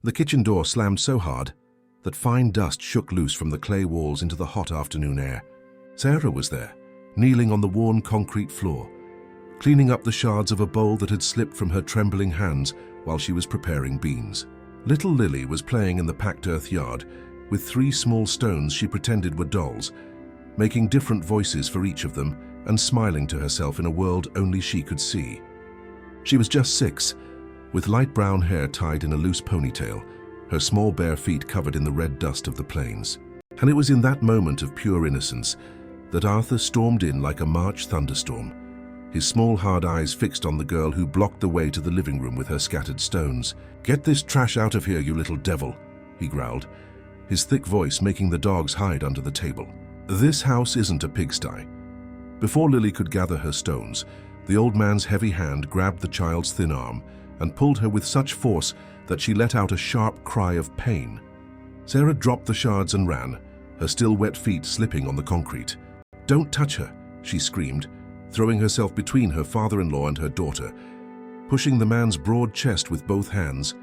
The kitchen door slammed so hard that fine dust shook loose from the clay walls into the hot afternoon air. Sarah was there, kneeling on the worn concrete floor, cleaning up the shards of a bowl that had slipped from her trembling hands while she was preparing beans. Little Lily was playing in the packed earth yard with 3 small stones she pretended were dolls, making different voices for each of them and smiling to herself in a world only she could see. She was just 6, with light brown hair tied in a loose ponytail, her small bare feet covered in the red dust of the plains. And it was in that moment of pure innocence that Arthur stormed in like a March thunderstorm, his small hard eyes fixed on the girl who blocked the way to the living room with her scattered stones. "Get this trash out of here, you little devil," he growled, his thick voice making the dogs hide under the table. "This house isn't a pigsty." Before Lily could gather her stones, the old man's heavy hand grabbed the child's thin arm and pulled her with such force that she let out a sharp cry of pain. Sarah dropped the shards and ran, her still wet feet slipping on the concrete. "Don't touch her," she screamed, throwing herself between her father-in-law and her daughter, pushing the man's broad chest with both hands.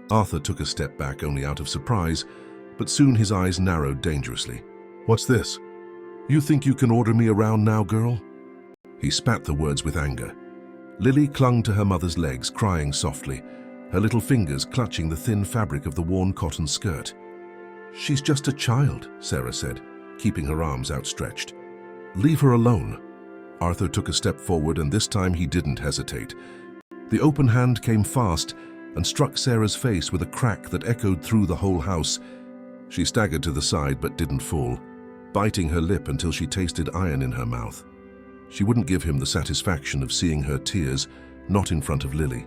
Arthur took a step back only out of surprise, but soon his eyes narrowed dangerously. "What's this? You think you can order me around now, girl?" He spat the words with anger. Lily clung to her mother's legs, crying softly, her little fingers clutching the thin fabric of the worn cotton skirt. "She's just a child," Sarah said, keeping her arms outstretched. "Leave her alone." Arthur took a step forward, and this time he didn't hesitate. The open hand came fast and struck Sarah's face with a crack that echoed through the whole house. She staggered to the side but didn't fall, biting her lip until she tasted iron in her mouth. She wouldn't give him the satisfaction of seeing her tears, not in front of Lily.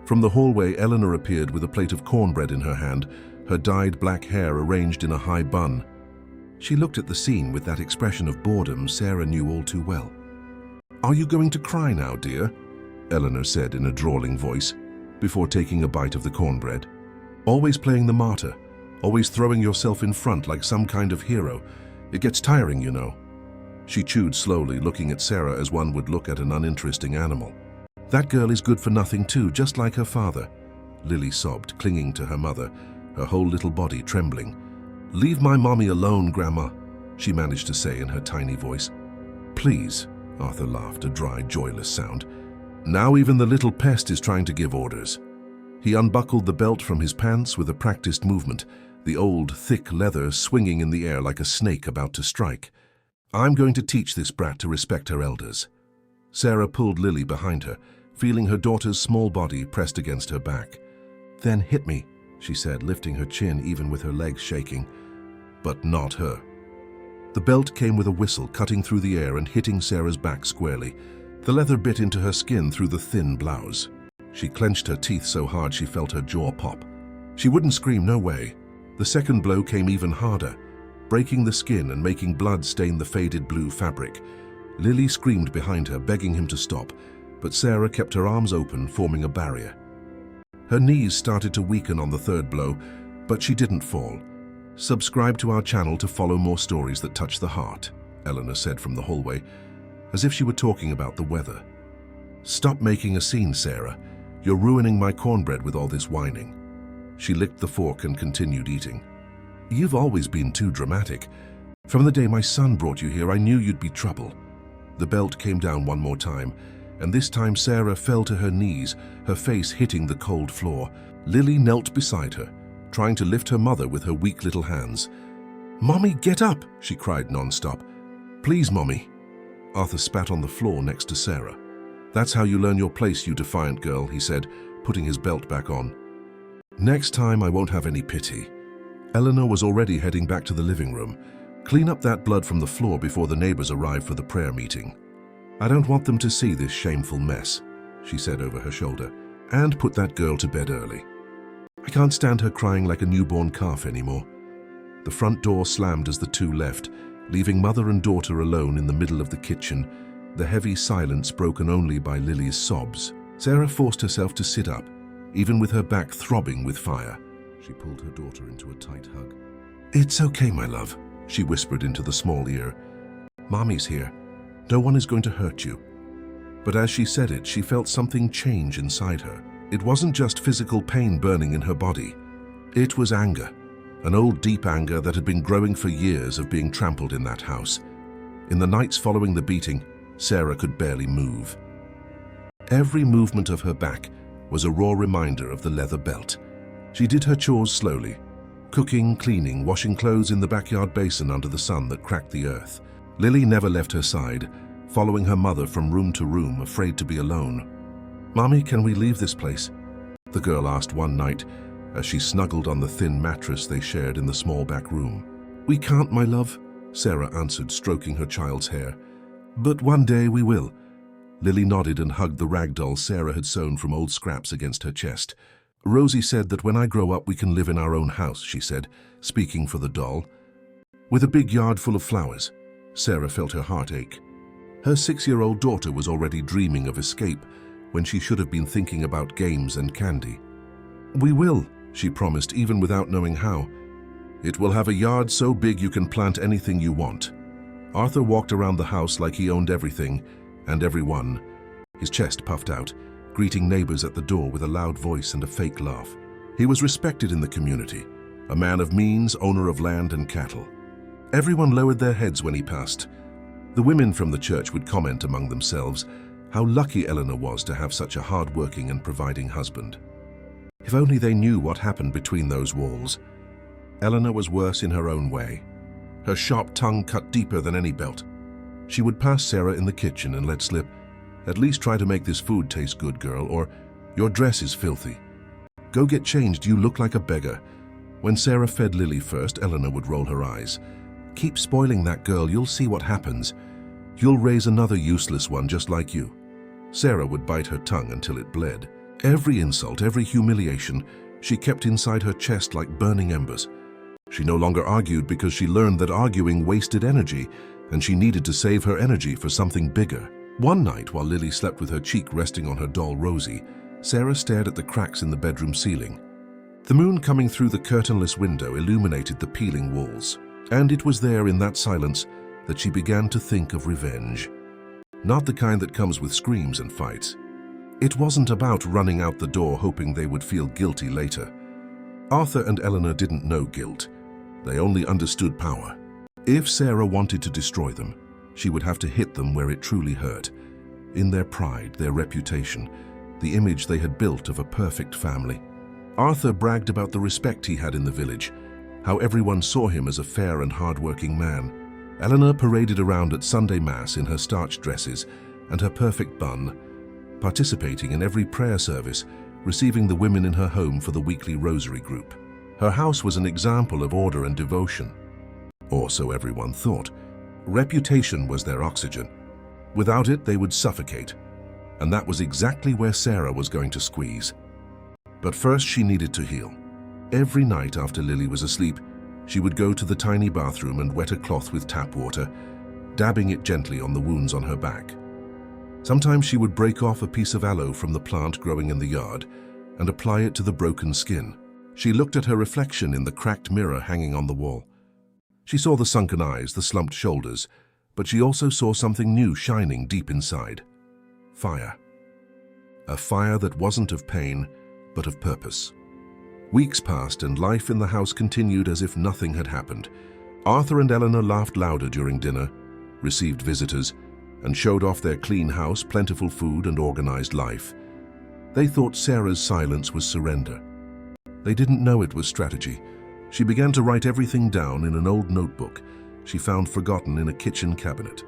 From the hallway, Eleanor appeared with a plate of cornbread in her hand, her dyed black hair arranged in a high bun. She looked at the scene with that expression of boredom Sarah knew all too well. "Are you going to cry now, dear?" Eleanor said in a drawling voice, before taking a bite of the cornbread. "Always playing the martyr, always throwing yourself in front like some kind of hero. It gets tiring, you know." She chewed slowly, looking at Sarah as one would look at an uninteresting animal. "That girl is good for nothing too, just like her father," Lily sobbed, clinging to her mother, her whole little body trembling. "Leave my mommy alone, Grandma," she managed to say in her tiny voice. "Please," Arthur laughed, a dry, joyless sound. "Now even the little pest is trying to give orders." He unbuckled the belt from his pants with a practiced movement, the old, thick leather swinging in the air like a snake about to strike. "I'm going to teach this brat to respect her elders." Sarah pulled Lily behind her, feeling her daughter's small body pressed against her back. "Then hit me," she said, lifting her chin even with her legs shaking. But not her. The belt came with a whistle, cutting through the air and hitting Sarah's back squarely. The leather bit into her skin through the thin blouse. She clenched her teeth so hard she felt her jaw pop. She wouldn't scream, no way. The second blow came even harder, breaking the skin and making blood stain the faded blue fabric. Lily screamed behind her, begging him to stop, but Sarah kept her arms open, forming a barrier. Her knees started to weaken on the third blow, but she didn't fall. "Subscribe to our channel to follow more stories that touch the heart," Eleanor said from the hallway, as if she were talking about the weather. "Stop making a scene, Sarah. You're ruining my cornbread with all this whining." She licked the fork and continued eating. "You've always been too dramatic. From the day my son brought you here, I knew you'd be trouble." The belt came down one more time, and this time Sarah fell to her knees, her face hitting the cold floor. Lily knelt beside her, trying to lift her mother with her weak little hands. "Mommy, get up!" she cried non-stop. "Please, Mommy." Arthur spat on the floor next to Sarah. "That's how you learn your place, you defiant girl," he said, putting his belt back on. "Next time I won't have any pity." Eleanor was already heading back to the living room. "Clean up that blood from the floor before the neighbors arrive for the prayer meeting. I don't want them to see this shameful mess," she said over her shoulder, "and put that girl to bed early. I can't stand her crying like a newborn calf anymore." The front door slammed as the two left, leaving mother and daughter alone in the middle of the kitchen, the heavy silence broken only by Lily's sobs. Sarah forced herself to sit up, even with her back throbbing with fire. She pulled her daughter into a tight hug. "It's okay, my love," she whispered into the small ear. "Mommy's here. No one is going to hurt you." But as she said it, she felt something change inside her. It wasn't just physical pain burning in her body. It was anger, an old deep anger that had been growing for years of being trampled in that house. In the nights following the beating, Sarah could barely move. Every movement of her back was a raw reminder of the leather belt. She did her chores slowly, cooking, cleaning, washing clothes in the backyard basin under the sun that cracked the earth. Lily never left her side, following her mother from room to room, afraid to be alone. "Mommy, can we leave this place?" the girl asked one night as she snuggled on the thin mattress they shared in the small back room. "We can't, my love," Sarah answered, stroking her child's hair. "But one day we will." Lily nodded and hugged the rag doll Sarah had sewn from old scraps against her chest. "Rosie said that when I grow up we can live in our own house," she said, speaking for the doll. With a big yard full of flowers, Sarah felt her heart ache. Her 6-year-old daughter was already dreaming of escape when she should have been thinking about games and candy. "We will," she promised, even without knowing how. "It will have a yard so big you can plant anything you want." Arthur walked around the house like he owned everything and everyone, his chest puffed out, greeting neighbors at the door with a loud voice and a fake laugh. He was respected in the community, a man of means, owner of land and cattle. Everyone lowered their heads when he passed. The women from the church would comment among themselves how lucky Eleanor was to have such a hard-working and providing husband. If only they knew what happened between those walls. Eleanor was worse in her own way. Her sharp tongue cut deeper than any belt. She would pass Sarah in the kitchen and let slip, "At least try to make this food taste good, girl," or "Your dress is filthy. Go get changed, you look like a beggar." When Sarah fed Lily first, Eleanor would roll her eyes. "Keep spoiling that girl, you'll see what happens. You'll raise another useless one just like you." Sarah would bite her tongue until it bled. Every insult, every humiliation, she kept inside her chest like burning embers. She no longer argued because she learned that arguing wasted energy, and she needed to save her energy for something bigger. One night, while Lily slept with her cheek resting on her doll Rosie, Sarah stared at the cracks in the bedroom ceiling. The moon coming through the curtainless window illuminated the peeling walls, and it was there in that silence that she began to think of revenge. Not the kind that comes with screams and fights. It wasn't about running out the door hoping they would feel guilty later. Arthur and Eleanor didn't know guilt. They only understood power. If Sarah wanted to destroy them, she would have to hit them where it truly hurt. In their pride, their reputation, the image they had built of a perfect family. Arthur bragged about the respect he had in the village, how everyone saw him as a fair and hard-working man. Eleanor paraded around at Sunday Mass in her starched dresses and her perfect bun, participating in every prayer service, receiving the women in her home for the weekly rosary group. Her house was an example of order and devotion. Or so everyone thought. Reputation was their oxygen. Without it, they would suffocate. And that was exactly where Sarah was going to squeeze. But first, she needed to heal. Every night after Lily was asleep, she would go to the tiny bathroom and wet a cloth with tap water, dabbing it gently on the wounds on her back. Sometimes she would break off a piece of aloe from the plant growing in the yard and apply it to the broken skin. She looked at her reflection in the cracked mirror hanging on the wall. She saw the sunken eyes, the slumped shoulders, but she also saw something new shining deep inside. Fire. A fire that wasn't of pain, but of purpose. Weeks passed and life in the house continued as if nothing had happened. Arthur and Eleanor laughed louder during dinner, received visitors, and showed off their clean house, plentiful food, and organized life. They thought Sarah's silence was surrender. They didn't know it was strategy. She began to write everything down in an old notebook she found forgotten in a kitchen cabinet.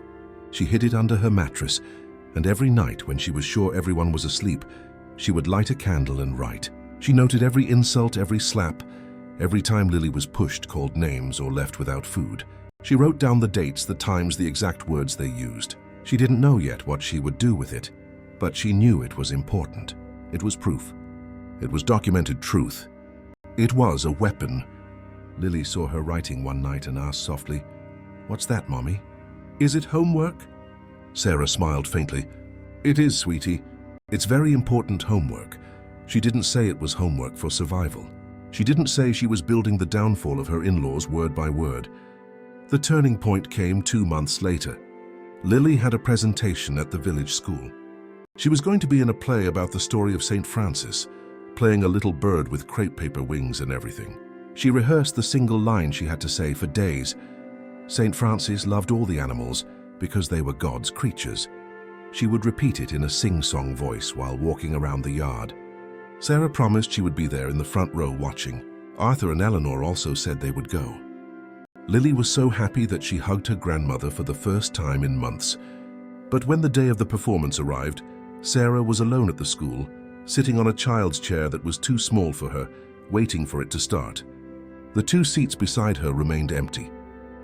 She hid it under her mattress, and every night when she was sure everyone was asleep, she would light a candle and write. She noted every insult, every slap, every time Lily was pushed, called names, or left without food. She wrote down the dates, the times, the exact words they used. She didn't know yet what she would do with it, but she knew it was important. It was proof. It was documented truth. It was a weapon. Lily saw her writing one night and asked softly, "What's that, Mommy?" "Is it homework?" Sarah smiled faintly. "It is, sweetie. It's very important homework." She didn't say it was homework for survival. She didn't say she was building the downfall of her in-laws word by word. The turning point came 2 months later. Lily had a presentation at the village school. She was going to be in a play about the story of St. Francis, playing a little bird with crepe paper wings and everything. She rehearsed the single line she had to say for days. St. Francis loved all the animals because they were God's creatures. She would repeat it in a sing-song voice while walking around the yard. Sarah promised she would be there in the front row watching. Arthur and Eleanor also said they would go. Lily was so happy that she hugged her grandmother for the first time in months. But when the day of the performance arrived, Sarah was alone at the school, sitting on a child's chair that was too small for her, waiting for it to start. The 2 seats beside her remained empty.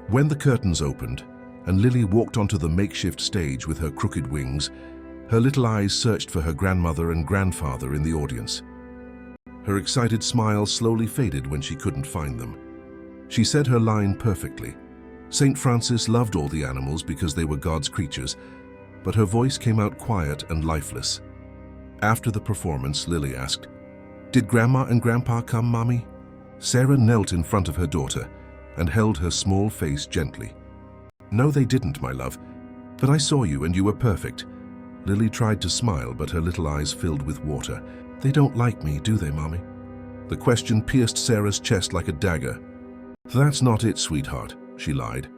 When the curtains opened and Lily walked onto the makeshift stage with her crooked wings, her little eyes searched for her grandmother and grandfather in the audience. Her excited smile slowly faded when she couldn't find them. She said her line perfectly. St. Francis loved all the animals because they were God's creatures, but her voice came out quiet and lifeless. After the performance, Lily asked, "Did Grandma and Grandpa come, Mommy?" Sarah knelt in front of her daughter and held her small face gently. "No, they didn't, my love, but I saw you and you were perfect." Lily tried to smile, but her little eyes filled with water. "They don't like me, do they, Mommy?" The question pierced Sarah's chest like a dagger. "That's not it, sweetheart," she lied,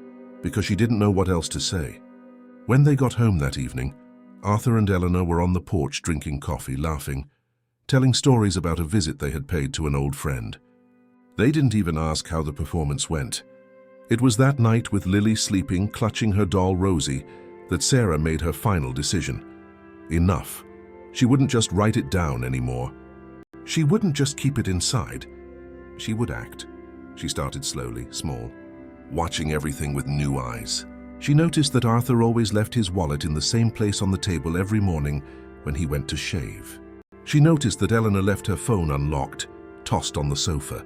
because she didn't know what else to say. When they got home that evening, Arthur and Eleanor were on the porch drinking coffee, laughing, telling stories about a visit they had paid to an old friend. They didn't even ask how the performance went. It was that night, with Lily sleeping, clutching her doll Rosie, that Sarah made her final decision. Enough. She wouldn't just write it down anymore. She wouldn't just keep it inside. She would act. She started slowly, small, watching everything with new eyes. She noticed that Arthur always left his wallet in the same place on the table every morning when he went to shave. She noticed that Eleanor left her phone unlocked, tossed on the sofa.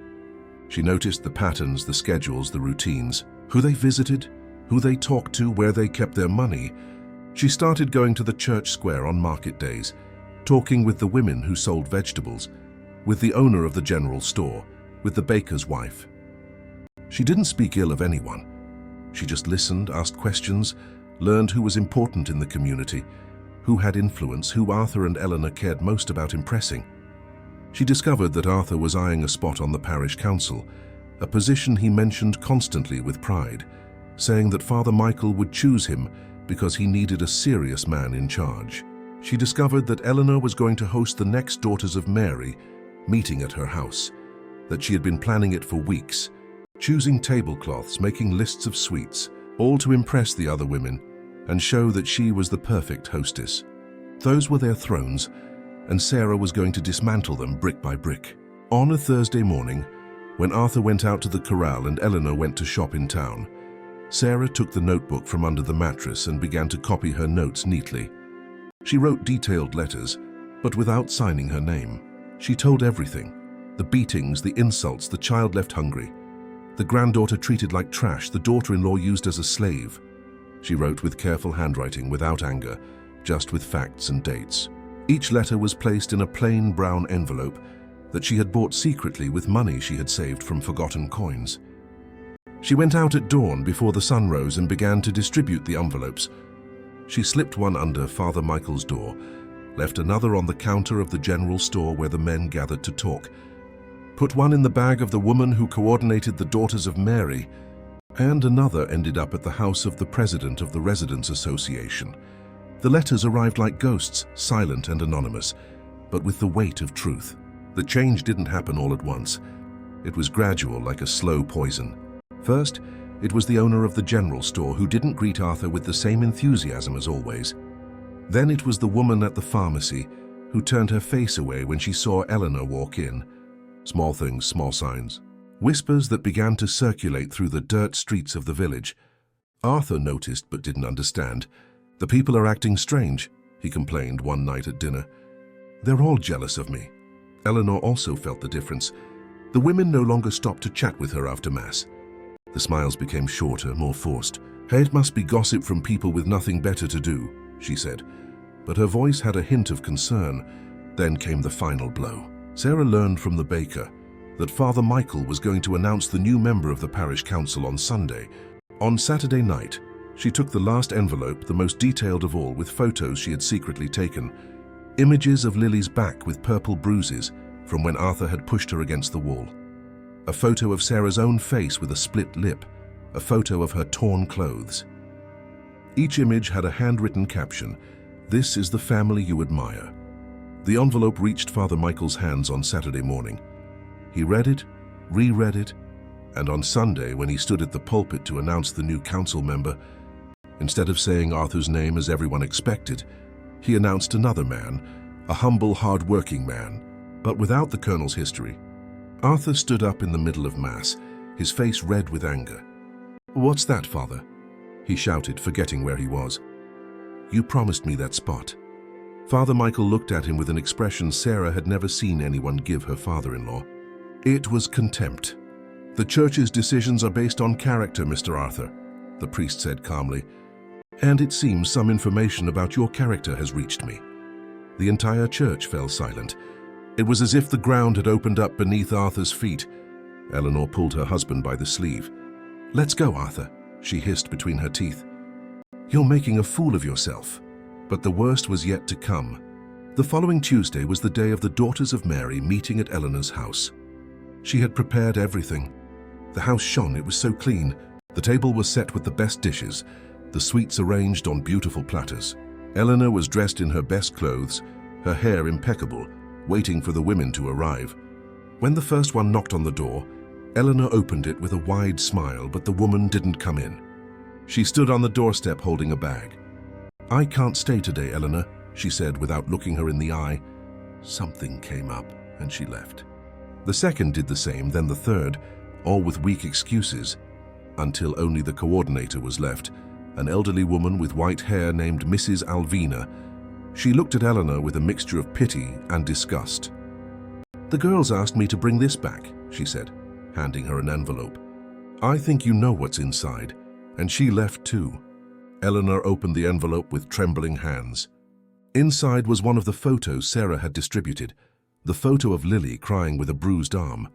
She noticed the patterns, the schedules, the routines, who they visited, who they talked to, where they kept their money. She started going to the church square on market days, talking with the women who sold vegetables, with the owner of the general store, with the baker's wife. She didn't speak ill of anyone. She just listened, asked questions, learned who was important in the community, who had influence, who Arthur and Eleanor cared most about impressing. She discovered that Arthur was eyeing a spot on the parish council, a position he mentioned constantly with pride, saying that Father Michael would choose him because he needed a serious man in charge. She discovered that Eleanor was going to host the next Daughters of Mary meeting at her house, that she had been planning it for weeks, choosing tablecloths, making lists of sweets, all to impress the other women and show that she was the perfect hostess. Those were their thrones, and Sarah was going to dismantle them brick by brick. On a Thursday morning, when Arthur went out to the corral and Eleanor went to shop in town, Sarah took the notebook from under the mattress and began to copy her notes neatly. She wrote detailed letters, but without signing her name. She told everything: the beatings, the insults, the child left hungry, the granddaughter treated like trash, the daughter-in-law used as a slave. She wrote with careful handwriting, without anger, just with facts and dates. Each letter was placed in a plain brown envelope that she had bought secretly with money she had saved from forgotten coins. She went out at dawn before the sun rose and began to distribute the envelopes. She slipped one under Father Michael's door, left another on the counter of the general store where the men gathered to talk, put one in the bag of the woman who coordinated the Daughters of Mary, and another ended up at the house of the president of the Residents Association. The letters arrived like ghosts, silent and anonymous, but with the weight of truth. The change didn't happen all at once. It was gradual, like a slow poison. First, it was the owner of the general store who didn't greet Arthur with the same enthusiasm as always. Then it was the woman at the pharmacy who turned her face away when she saw Eleanor walk in. Small things, small signs. Whispers that began to circulate through the dirt streets of the village. Arthur noticed but didn't understand. "The people are acting strange," he complained one night at dinner. "They're all jealous of me." Eleanor also felt the difference. The women no longer stopped to chat with her after Mass. The smiles became shorter, more forced. "Hey, it must be gossip from people with nothing better to do," she said. But her voice had a hint of concern. Then came the final blow. Sarah learned from the baker that Father Michael was going to announce the new member of the parish council on Sunday. On Saturday night, she took the last envelope, the most detailed of all, with photos she had secretly taken. Images of Lily's back with purple bruises, from when Arthur had pushed her against the wall. A photo of Sarah's own face with a split lip, a photo of her torn clothes. Each image had a handwritten caption, "This is the family you admire." The envelope reached Father Michael's hands on Saturday morning. He read it, reread it, and on Sunday, when he stood at the pulpit to announce the new council member, instead of saying Arthur's name as everyone expected, he announced another man, a humble, hard-working man, but without the colonel's history. Arthur stood up in the middle of Mass, his face red with anger. "What's that, Father?" he shouted, forgetting where he was. "You promised me that spot." Father Michael looked at him with an expression Sarah had never seen anyone give her father-in-law. "It was contempt. The church's decisions are based on character, Mr. Arthur," the priest said calmly. "And it seems some information about your character has reached me." The entire church fell silent. It was as if the ground had opened up beneath Arthur's feet. Eleanor pulled her husband by the sleeve. "Let's go, Arthur," she hissed between her teeth. "You're making a fool of yourself." But the worst was yet to come. The following Tuesday was the day of the Daughters of Mary meeting at Eleanor's house. She had prepared everything. The house shone, it was so clean. The table was set with the best dishes, the sweets arranged on beautiful platters. Eleanor was dressed in her best clothes, her hair impeccable, waiting for the women to arrive. When the first one knocked on the door, Eleanor opened it with a wide smile, but the woman didn't come in. She stood on the doorstep holding a bag. "I can't stay today, Eleanor," she said without looking her in the eye. Something came up, and she left. The second did the same, then the third, all with weak excuses, until only the coordinator was left, an elderly woman with white hair named Mrs. Alvina. She looked at Eleanor with a mixture of pity and disgust. "The girls asked me to bring this back," she said, handing her an envelope. "I think you know what's inside," and she left too. Eleanor opened the envelope with trembling hands. Inside was one of the photos Sarah had distributed, the photo of Lily crying with a bruised arm.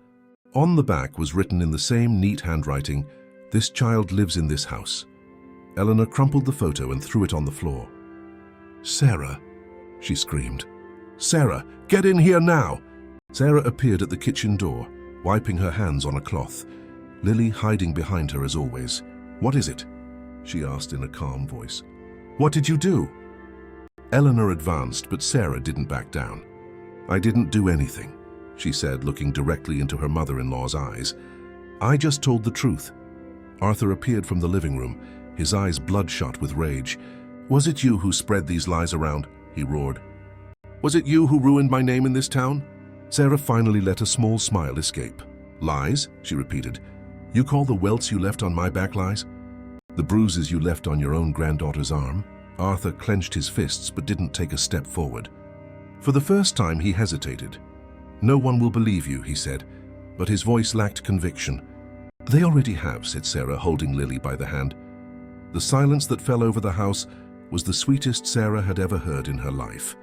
On the back was written in the same neat handwriting, "This child lives in this house." Eleanor crumpled the photo and threw it on the floor. "Sarah," she screamed. "Sarah, get in here now!" Sarah appeared at the kitchen door, wiping her hands on a cloth, Lily hiding behind her as always. "What is it?" she asked in a calm voice. "What did you do?" Eleanor advanced, but Sarah didn't back down. "I didn't do anything," she said, looking directly into her mother-in-law's eyes. "I just told the truth." Arthur appeared from the living room, his eyes bloodshot with rage. "Was it you who spread these lies around?" he roared. "Was it you who ruined my name in this town?" Sarah finally let a small smile escape. "Lies?" she repeated. "You call the welts you left on my back lies? The bruises you left on your own granddaughter's arm?" Arthur clenched his fists but didn't take a step forward. For the first time he hesitated. "No one will believe you," he said, but his voice lacked conviction. "They already have," said Sarah, holding Lily by the hand. The silence that fell over the house was the sweetest Sarah had ever heard in her life.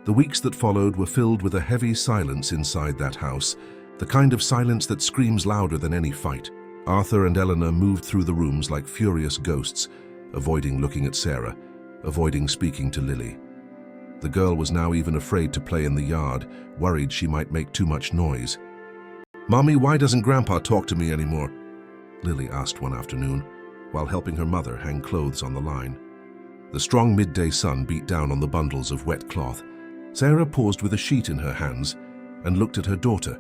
The weeks that followed were filled with a heavy silence inside that house, the kind of silence that screams louder than any fight. Arthur and Eleanor moved through the rooms like furious ghosts, avoiding looking at Sarah, avoiding speaking to Lily. The girl was now even afraid to play in the yard, worried she might make too much noise. "Mommy, why doesn't Grandpa talk to me anymore?" Lily asked one afternoon, while helping her mother hang clothes on the line. The strong midday sun beat down on the bundles of wet cloth. Sarah paused with a sheet in her hands and looked at her daughter,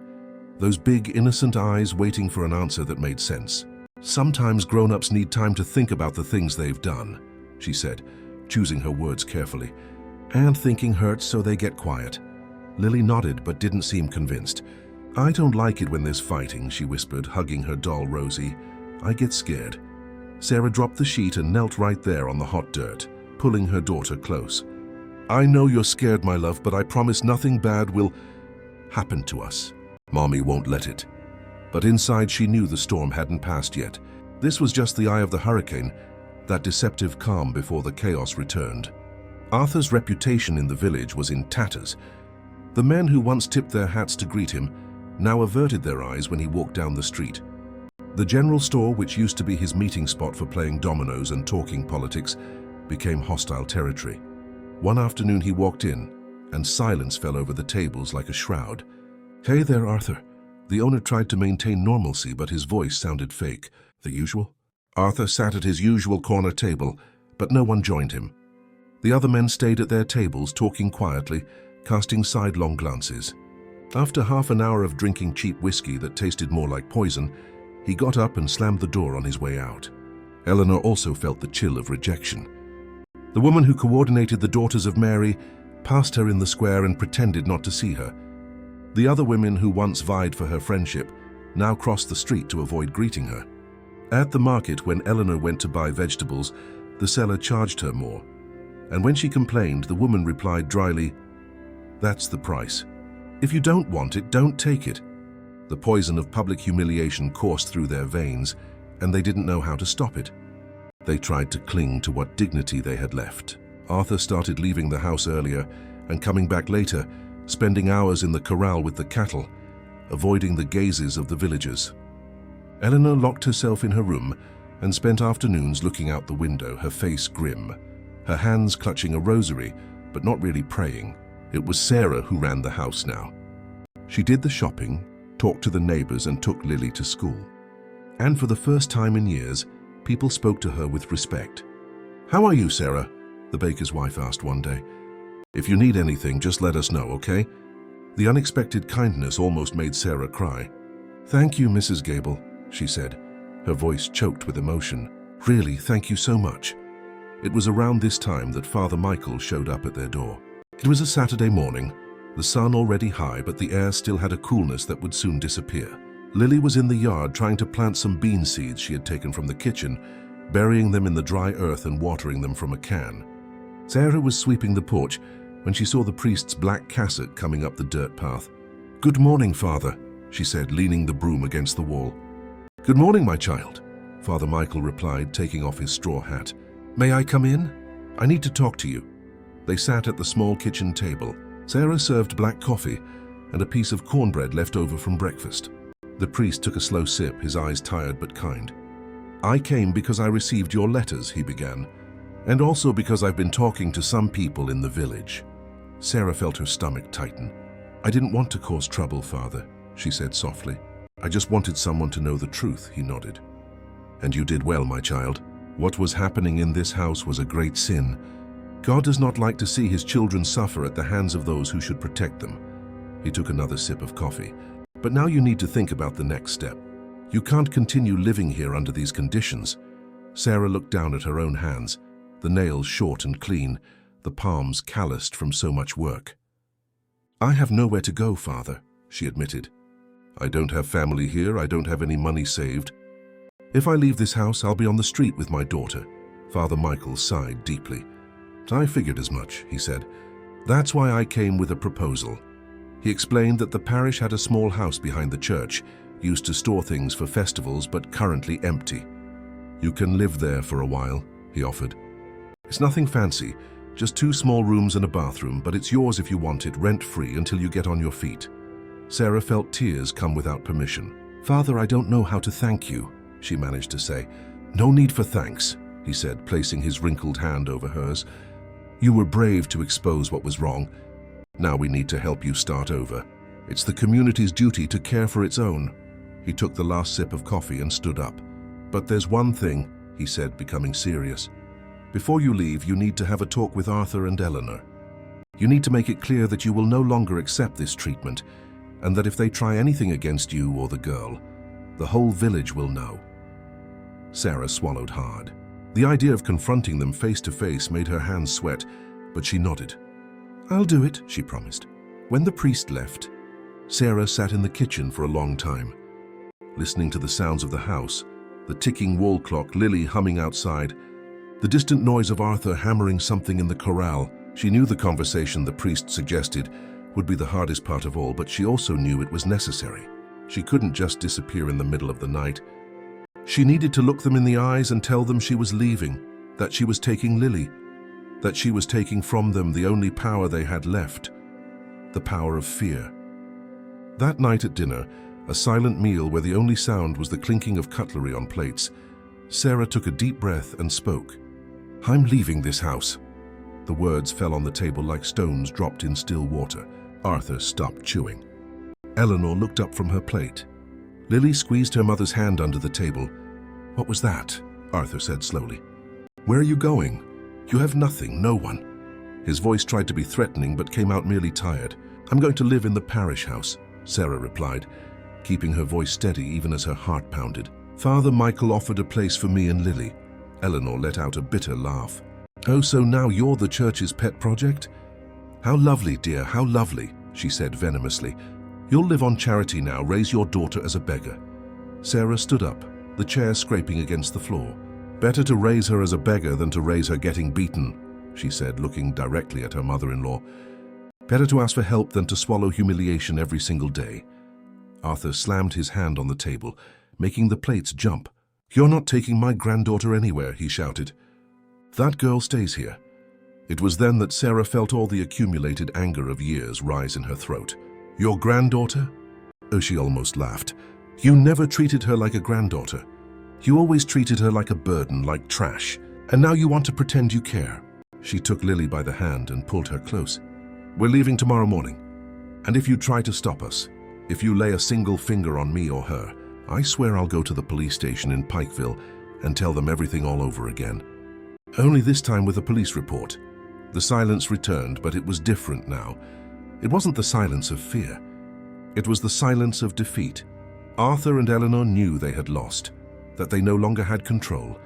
those big, innocent eyes waiting for an answer that made sense. "Sometimes grown-ups need time to think about the things they've done," she said, choosing her words carefully. "And thinking hurts, so they get quiet." Lily nodded but didn't seem convinced. "I don't like it when there's fighting," she whispered, hugging her doll Rosie. "I get scared." Sarah dropped the sheet and knelt right there on the hot dirt, pulling her daughter close. "I know you're scared, my love, but I promise nothing bad will happen to us. Mommy won't let it." But inside she knew the storm hadn't passed yet. This was just the eye of the hurricane, that deceptive calm before the chaos returned. Arthur's reputation in the village was in tatters. The men who once tipped their hats to greet him now averted their eyes when he walked down the street. The general store, which used to be his meeting spot for playing dominoes and talking politics, became hostile territory. One afternoon he walked in, and silence fell over the tables like a shroud. "Hey there, Arthur." The owner tried to maintain normalcy, but his voice sounded fake. "The usual?" Arthur sat at his usual corner table, but no one joined him. The other men stayed at their tables, talking quietly, casting sidelong glances. After half an hour of drinking cheap whiskey that tasted more like poison, he got up and slammed the door on his way out. Eleanor also felt the chill of rejection. The woman who coordinated the Daughters of Mary passed her in the square and pretended not to see her. The other women who once vied for her friendship now crossed the street to avoid greeting her. At the market, when Eleanor went to buy vegetables, the seller charged her more. And when she complained, the woman replied dryly, "That's the price. If you don't want it, don't take it." The poison of public humiliation coursed through their veins, and they didn't know how to stop it. They tried to cling to what dignity they had left. Arthur started leaving the house earlier and coming back later, spending hours in the corral with the cattle, avoiding the gazes of the villagers. Eleanor locked herself in her room and spent afternoons looking out the window, her face grim, her hands clutching a rosary, but not really praying. It was Sarah who ran the house now. She did the shopping, talked to the neighbors, and took Lily to school. And for the first time in years, people spoke to her with respect. "How are you, Sarah?" the baker's wife asked one day. "If you need anything, just let us know, okay?" The unexpected kindness almost made Sarah cry. "Thank you, Mrs. Gable," she said, her voice choked with emotion. "Really, thank you so much." It was around this time that Father Michael showed up at their door. It was a Saturday morning, the sun already high, but the air still had a coolness that would soon disappear. Lily was in the yard trying to plant some bean seeds she had taken from the kitchen, burying them in the dry earth and watering them from a can. Sarah was sweeping the porch when she saw the priest's black cassock coming up the dirt path. "Good morning, Father," she said, leaning the broom against the wall. "Good morning, my child," Father Michael replied, taking off his straw hat. "May I come in? I need to talk to you." They sat at the small kitchen table. Sarah served black coffee and a piece of cornbread left over from breakfast. The priest took a slow sip, his eyes tired but kind. "I came because I received your letters," he began, "and also because I've been talking to some people in the village." Sarah felt her stomach tighten. "I didn't want to cause trouble, Father," she said softly. "I just wanted someone to know the truth," he nodded. "And you did well, my child. What was happening in this house was a great sin. God does not like to see his children suffer at the hands of those who should protect them." He took another sip of coffee. "But now you need to think about the next step. You can't continue living here under these conditions." Sarah looked down at her own hands, the nails short and clean, the palms calloused from so much work. "I have nowhere to go, Father," she admitted. "I don't have family here. I don't have any money saved. If I leave this house, I'll be on the street with my daughter." Father Michael sighed deeply. "I figured as much," he said. "That's why I came with a proposal." He explained that the parish had a small house behind the church, used to store things for festivals but currently empty. "You can live there for a while," he offered. "It's nothing fancy, just 2 small rooms and a bathroom, but it's yours if you want it, rent-free until you get on your feet." Sarah felt tears come without permission. "Father, I don't know how to thank you," she managed to say. "No need for thanks," he said, placing his wrinkled hand over hers. "You were brave to expose what was wrong. Now we need to help you start over. It's the community's duty to care for its own." He took the last sip of coffee and stood up. "But there's one thing," he said, becoming serious. "Before you leave, you need to have a talk with Arthur and Eleanor. You need to make it clear that you will no longer accept this treatment, and that if they try anything against you or the girl, the whole village will know." Sarah swallowed hard. The idea of confronting them face to face made her hands sweat, but she nodded. "I'll do it," she promised. When the priest left, Sarah sat in the kitchen for a long time, listening to the sounds of the house, the ticking wall clock, Lily humming outside, the distant noise of Arthur hammering something in the corral. She knew the conversation the priest suggested would be the hardest part of all, but she also knew it was necessary. She couldn't just disappear in the middle of the night. She needed to look them in the eyes and tell them she was leaving, that she was taking Lily, that she was taking from them the only power they had left, the power of fear. That night at dinner, a silent meal where the only sound was the clinking of cutlery on plates, Sarah took a deep breath and spoke. "I'm leaving this house." The words fell on the table like stones dropped in still water. Arthur stopped chewing. Eleanor looked up from her plate. Lily squeezed her mother's hand under the table. "What was that?" Arthur said slowly. "Where are you going? You have nothing, no one." His voice tried to be threatening but came out merely tired. "I'm going to live in the parish house," Sarah replied, keeping her voice steady even as her heart pounded. "Father Michael offered a place for me and Lily." Eleanor let out a bitter laugh. "Oh, so now you're the church's pet project? How lovely, dear, how lovely," she said venomously. "You'll live on charity now, raise your daughter as a beggar." Sarah stood up, the chair scraping against the floor. "Better to raise her as a beggar than to raise her getting beaten," she said, looking directly at her mother-in-law. "Better to ask for help than to swallow humiliation every single day." Arthur slammed his hand on the table, making the plates jump. "You're not taking my granddaughter anywhere," he shouted. "That girl stays here." It was then that Sarah felt all the accumulated anger of years rise in her throat. "Your granddaughter?" Oh, she almost laughed. "You never treated her like a granddaughter. You always treated her like a burden, like trash. And now you want to pretend you care." She took Lily by the hand and pulled her close. "We're leaving tomorrow morning. And if you try to stop us, if you lay a single finger on me or her, I swear I'll go to the police station in Pikeville and tell them everything all over again." Only this time with a police report. The silence returned, but it was different now. It wasn't the silence of fear. It was the silence of defeat. Arthur and Eleanor knew they had lost, that they no longer had control,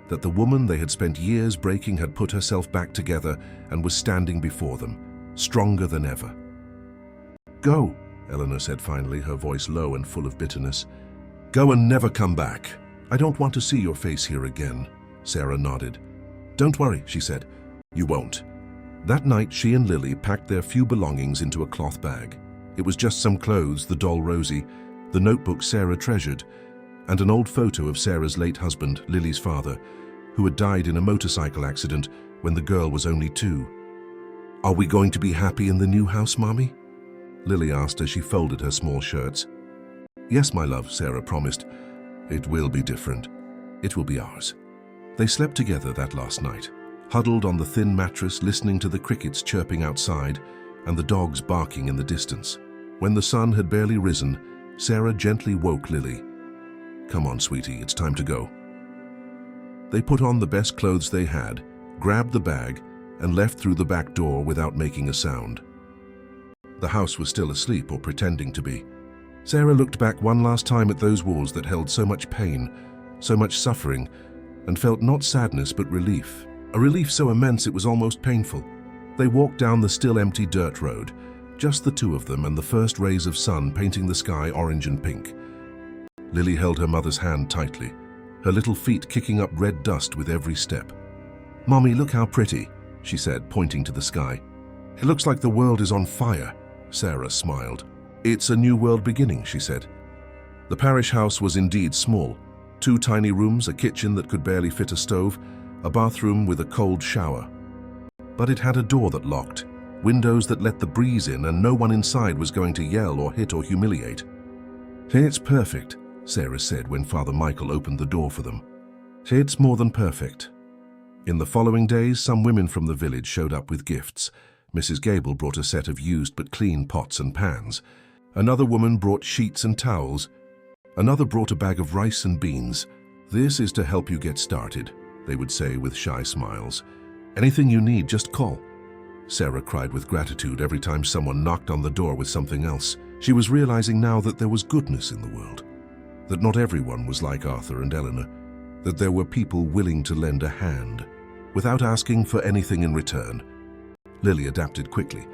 that the woman they had spent years breaking had put herself back together and was standing before them, stronger than ever. "Go," Eleanor said finally, her voice low and full of bitterness. "Go and never come back. I don't want to see your face here again." Sarah nodded. "Don't worry," she said. "You won't." That night, she and Lily packed their few belongings into a cloth bag. It was just some clothes, the doll Rosie, the notebook Sarah treasured, and an old photo of Sarah's late husband, Lily's father, who had died in a motorcycle accident when the girl was only 2. "Are we going to be happy in the new house, Mommy?" Lily asked as she folded her small shirts. "Yes, my love," Sarah promised. "It will be different. It will be ours." They slept together that last night, huddled on the thin mattress, listening to the crickets chirping outside and the dogs barking in the distance. When the sun had barely risen, Sarah gently woke Lily. "Come on, sweetie, it's time to go." They put on the best clothes they had, grabbed the bag, and left through the back door without making a sound. The house was still asleep, or pretending to be. Sarah looked back one last time at those walls that held so much pain, so much suffering, and felt not sadness but relief. A relief so immense it was almost painful. They walked down the still empty dirt road, just the two of them and the first rays of sun painting the sky orange and pink. Lily held her mother's hand tightly, her little feet kicking up red dust with every step. "Mommy, look how pretty," she said, pointing to the sky. "It looks like the world is on fire." Sarah smiled. "It's a new world beginning," she said. The parish house was indeed small. 2 tiny rooms, a kitchen that could barely fit a stove, a bathroom with a cold shower. But it had a door that locked, windows that let the breeze in, and no one inside was going to yell or hit or humiliate. "It's perfect," Sarah said when Father Michael opened the door for them. "It's more than perfect." In the following days, some women from the village showed up with gifts. Mrs. Gable brought a set of used but clean pots and pans. Another woman brought sheets and towels. Another brought a bag of rice and beans. "This is to help you get started," they would say with shy smiles. "Anything you need, just call." Sarah cried with gratitude every time someone knocked on the door with something else. She was realizing now that there was goodness in the world, that not everyone was like Arthur and Eleanor, that there were people willing to lend a hand, without asking for anything in return. Lily adapted quickly.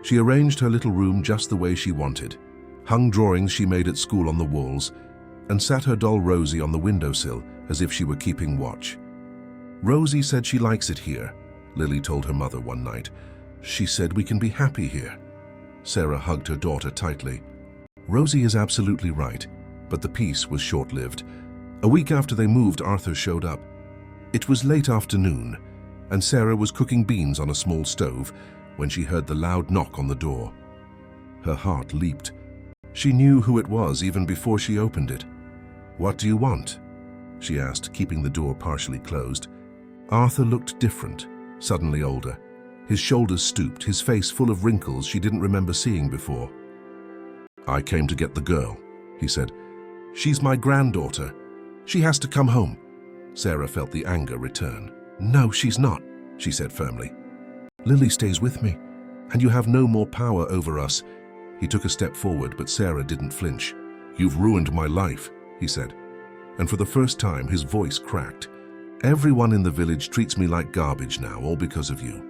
She arranged her little room just the way she wanted, hung drawings she made at school on the walls, and sat her doll Rosie on the windowsill as if she were keeping watch. "Rosie said she likes it here," Lily told her mother one night. "She said we can be happy here." Sarah hugged her daughter tightly. "Rosie is absolutely right," but the peace was short-lived. A week after they moved, Arthur showed up. It was late afternoon, and Sarah was cooking beans on a small stove when she heard the loud knock on the door. Her heart leaped. She knew who it was even before she opened it. "What do you want?" she asked, keeping the door partially closed. Arthur looked different, suddenly older. His shoulders stooped, his face full of wrinkles she didn't remember seeing before. "I came to get the girl," he said. "She's my granddaughter. She has to come home." Sarah felt the anger return. "No, she's not," she said firmly. "Lily stays with me, and you have no more power over us." He took a step forward, but Sarah didn't flinch. "You've ruined my life," he said. And for the first time, his voice cracked. "Everyone in the village treats me like garbage now, all because of you."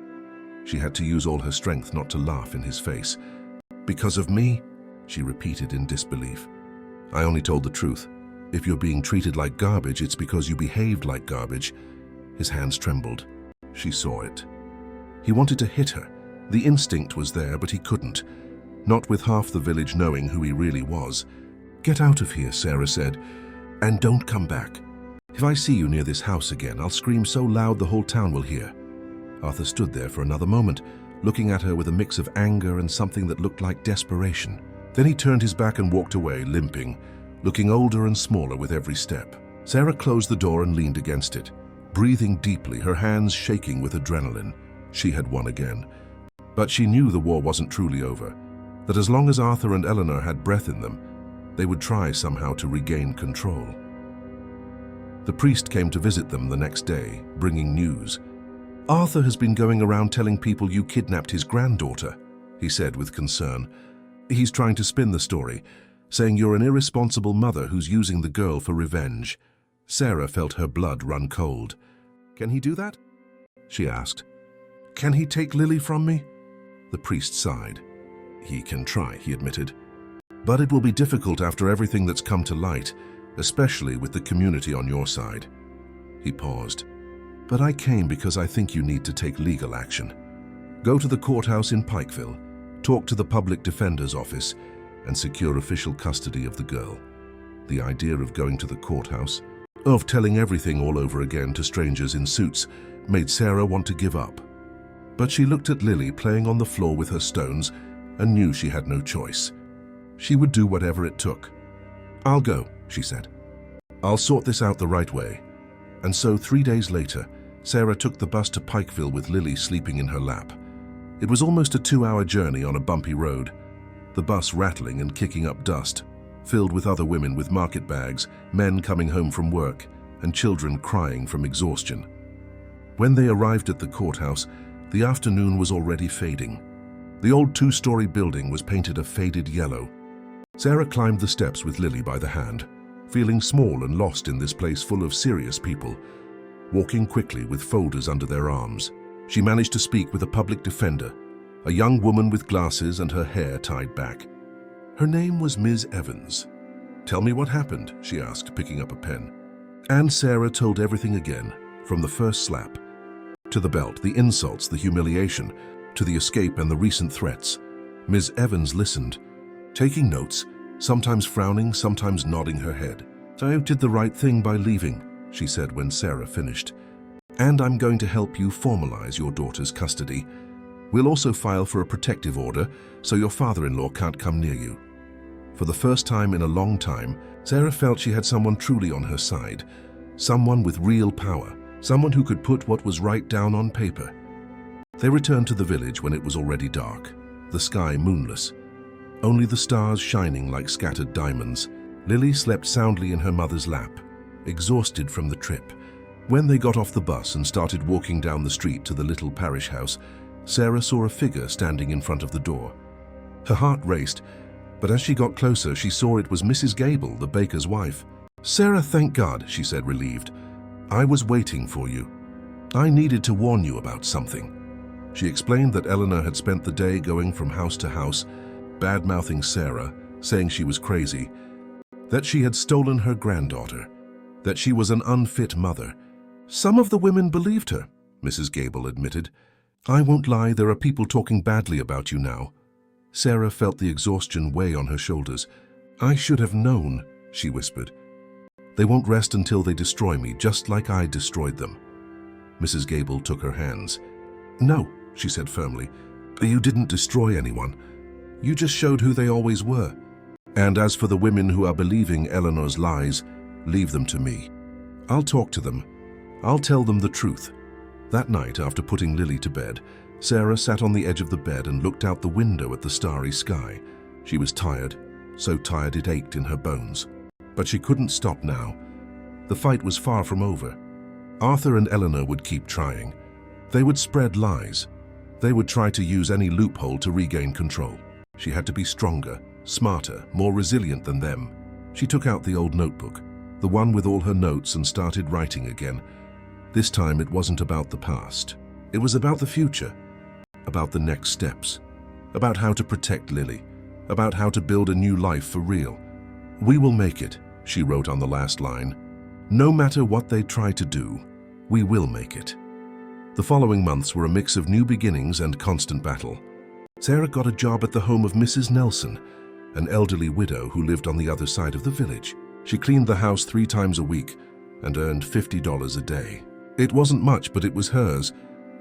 She had to use all her strength not to laugh in his face. "Because of me?" she repeated in disbelief. "I only told the truth. If you're being treated like garbage, it's because you behaved like garbage." His hands trembled. She saw it. He wanted to hit her. The instinct was there, but he couldn't. Not with half the village knowing who he really was. "Get out of here," Sarah said, "and don't come back. If I see you near this house again, I'll scream so loud the whole town will hear." Arthur stood there for another moment, looking at her with a mix of anger and something that looked like desperation. Then he turned his back and walked away, limping, looking older and smaller with every step. Sarah closed the door and leaned against it, breathing deeply, her hands shaking with adrenaline. She had won again. But she knew the war wasn't truly over, that as long as Arthur and Eleanor had breath in them, they would try somehow to regain control. The priest came to visit them the next day, bringing news. "Arthur has been going around telling people you kidnapped his granddaughter," he said with concern. "He's trying to spin the story, saying you're an irresponsible mother who's using the girl for revenge." Sarah felt her blood run cold. "Can he do that?" she asked. "Can he take Lily from me?" The priest sighed. "He can try," he admitted. "But it will be difficult after everything that's come to light, especially with the community on your side." He paused. "But I came because I think you need to take legal action. Go to the courthouse in Pikeville, talk to the public defender's office, and secure official custody of the girl." The idea of going to the courthouse, of telling everything all over again to strangers in suits, made Sarah want to give up. But she looked at Lily playing on the floor with her stones and knew she had no choice. She would do whatever it took. "I'll go," she said. "I'll sort this out the right way." And so 3 days later, Sarah took the bus to Pikeville with Lily sleeping in her lap. It was almost a 2-hour journey on a bumpy road, the bus rattling and kicking up dust, filled with other women with market bags, men coming home from work, and children crying from exhaustion. When they arrived at the courthouse, the afternoon was already fading. The old 2-story building was painted a faded yellow. Sarah climbed the steps with Lily by the hand, feeling small and lost in this place full of serious people, walking quickly with folders under their arms. She managed to speak with a public defender, a young woman with glasses and her hair tied back. Her name was Ms. Evans. "Tell me what happened," she asked, picking up a pen. And Sarah told everything again, from the first slap, to the belt, the insults, the humiliation, to the escape and the recent threats. Ms. Evans listened, taking notes, sometimes frowning, sometimes nodding her head. "I did the right thing by leaving," she said when Sarah finished. "And I'm going to help you formalize your daughter's custody. We'll also file for a protective order so your father-in-law can't come near you." For the first time in a long time, Sarah felt she had someone truly on her side, someone with real power, someone who could put what was right down on paper. They returned to the village when it was already dark, the sky moonless, only the stars shining like scattered diamonds. Lily slept soundly in her mother's lap, exhausted from the trip. When they got off the bus and started walking down the street to the little parish house, Sarah saw a figure standing in front of the door. Her heart raced, but as she got closer, she saw it was Mrs. Gable, the baker's wife. "Sarah, thank God," she said, relieved. "I was waiting for you. I needed to warn you about something." She explained that Eleanor had spent the day going from house to house, bad-mouthing Sarah, saying she was crazy, that she had stolen her granddaughter, that she was an unfit mother. "Some of the women believed her," Mrs. Gable admitted. "I won't lie, there are people talking badly about you now." Sarah felt the exhaustion weigh on her shoulders. "I should have known," she whispered. "They won't rest until they destroy me, just like I destroyed them." Mrs. Gable took her hands. "No," she said firmly. "You didn't destroy anyone. You just showed who they always were. And as for the women who are believing Eleanor's lies, leave them to me. I'll talk to them. I'll tell them the truth." That night, after putting Lily to bed, Sarah sat on the edge of the bed and looked out the window at the starry sky. She was tired, so tired it ached in her bones. But she couldn't stop now. The fight was far from over. Arthur and Eleanor would keep trying. They would spread lies. They would try to use any loophole to regain control. She had to be stronger, smarter, more resilient than them. She took out the old notebook, the one with all her notes, and started writing again. This time it wasn't about the past. It was about the future, about the next steps, about how to protect Lily, about how to build a new life for real. "We will make it," she wrote on the last line. "No matter what they try to do, we will make it." The following months were a mix of new beginnings and constant battle. Sarah got a job at the home of Mrs. Nelson, an elderly widow who lived on the other side of the village. She cleaned the house 3 times a week and earned $50 a day. It wasn't much, but it was hers,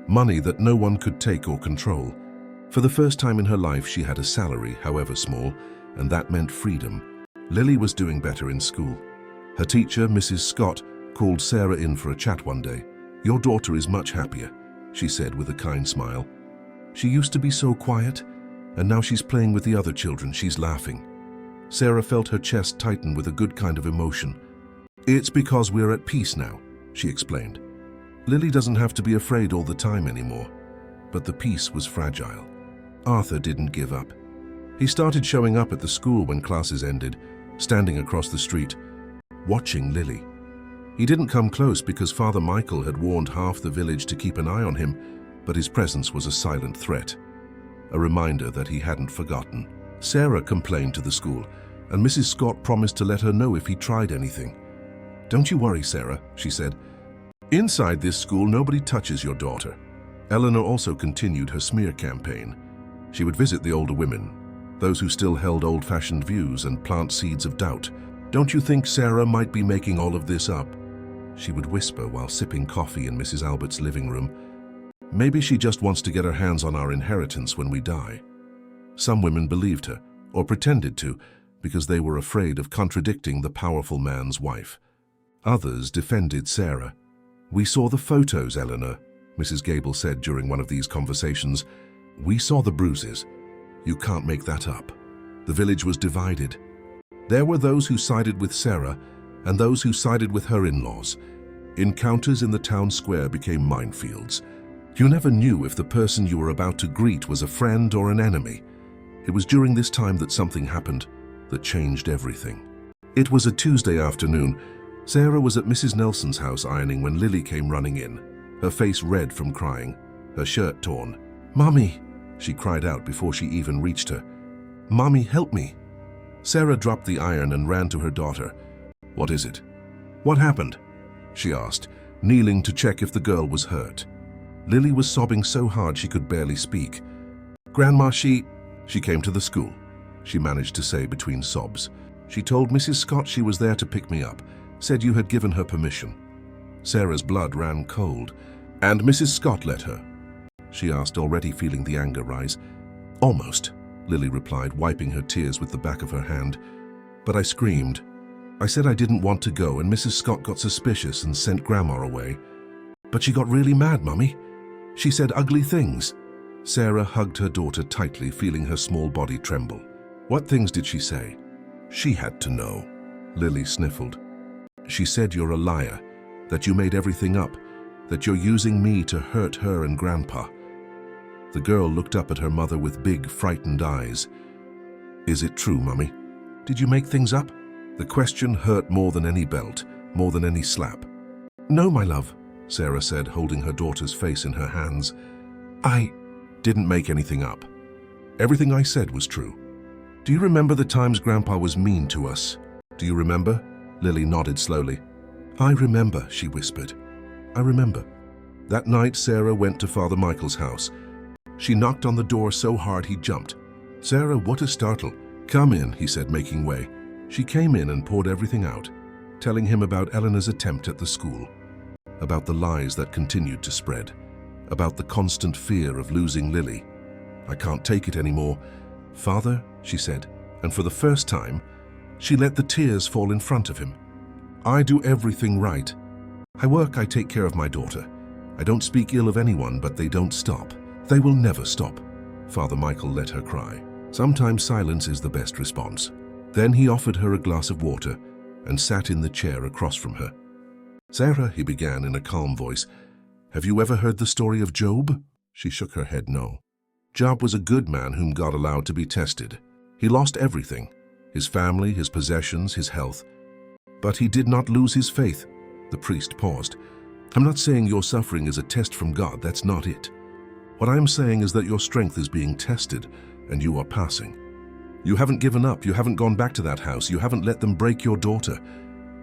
money that no one could take or control. For the first time in her life, she had a salary, however small, and that meant freedom. Lily was doing better in school. Her teacher, Mrs. Scott, called Sarah in for a chat one day. "Your daughter is much happier," she said with a kind smile. "She used to be so quiet, and now she's playing with the other children. She's laughing." Sarah felt her chest tighten with a good kind of emotion. "It's because we're at peace now," she explained. "Lily doesn't have to be afraid all the time anymore." But the peace was fragile. Arthur didn't give up. He started showing up at the school when classes ended, standing across the street, watching Lily. He didn't come close because Father Michael had warned half the village to keep an eye on him, but his presence was a silent threat, a reminder that he hadn't forgotten. Sarah complained to the school, and Mrs. Scott promised to let her know if he tried anything. "Don't you worry, Sarah," she said. "Inside this school, nobody touches your daughter." Eleanor also continued her smear campaign. She would visit the older women, those who still held old-fashioned views, and plant seeds of doubt. "Don't you think Sarah might be making all of this up?" she would whisper while sipping coffee in Mrs. Albert's living room. "Maybe she just wants to get her hands on our inheritance when we die." Some women believed her, or pretended to, because they were afraid of contradicting the powerful man's wife. Others defended Sarah. "We saw the photos, Eleanor," Mrs. Gable said during one of these conversations. "We saw the bruises. You can't make that up." The village was divided. There were those who sided with Sarah and those who sided with her in-laws. Encounters in the town square became minefields. You never knew if the person you were about to greet was a friend or an enemy. It was during this time that something happened that changed everything. It was a Tuesday afternoon. Sarah was at Mrs. Nelson's house ironing when Lily came running in, her face red from crying, her shirt torn. "Mommy," she cried out before she even reached her. "Mommy, help me." Sarah dropped the iron and ran to her daughter. "What is it? What happened?" she asked, kneeling to check if the girl was hurt. Lily was sobbing so hard she could barely speak. "Grandma, she came to the school," she managed to say between sobs. "She told Mrs. Scott she was there to pick me up, said you had given her permission." Sarah's blood ran cold. "And Mrs. Scott let her?" she asked, already feeling the anger rise. "Almost," Lily replied, wiping her tears with the back of her hand. "But I screamed. I said I didn't want to go, and Mrs. Scott got suspicious and sent Grandma away. But she got really mad, Mummy. She said ugly things." Sarah hugged her daughter tightly, feeling her small body tremble. "What things did she say?" "She had to know." Lily sniffled. "She said you're a liar, that you made everything up, that you're using me to hurt her and Grandpa." The girl looked up at her mother with big, frightened eyes. "Is it true, Mummy? Did you make things up?" The question hurt more than any belt, more than any slap. "No, my love," Sarah said, holding her daughter's face in her hands. "I didn't make anything up. Everything I said was true. Do you remember the times Grandpa was mean to us? Do you remember?" Lily nodded slowly. "I remember," she whispered. "I remember." That night, Sarah went to Father Michael's house. She knocked on the door so hard he jumped. "Sarah, what a startle." "Come in," he said, making way. She came in and poured everything out, telling him about Eleanor's attempt at the school, about the lies that continued to spread, about the constant fear of losing Lily. "I can't take it anymore, Father," she said, and for the first time, she let the tears fall in front of him. "I do everything right. I work, I take care of my daughter. I don't speak ill of anyone, but they don't stop. They will never stop." Father Michael let her cry. "Sometimes silence is the best response." Then he offered her a glass of water and sat in the chair across from her. "Sarah," he began in a calm voice, "have you ever heard the story of Job?" She shook her head no. Job was a good man whom God allowed to be tested. He lost everything, his family, his possessions, his health. But he did not lose his faith. The priest paused. "I'm not saying your suffering is a test from God, that's not it. What I am saying is that your strength is being tested, and you are passing. You haven't given up, you haven't gone back to that house, you haven't let them break your daughter."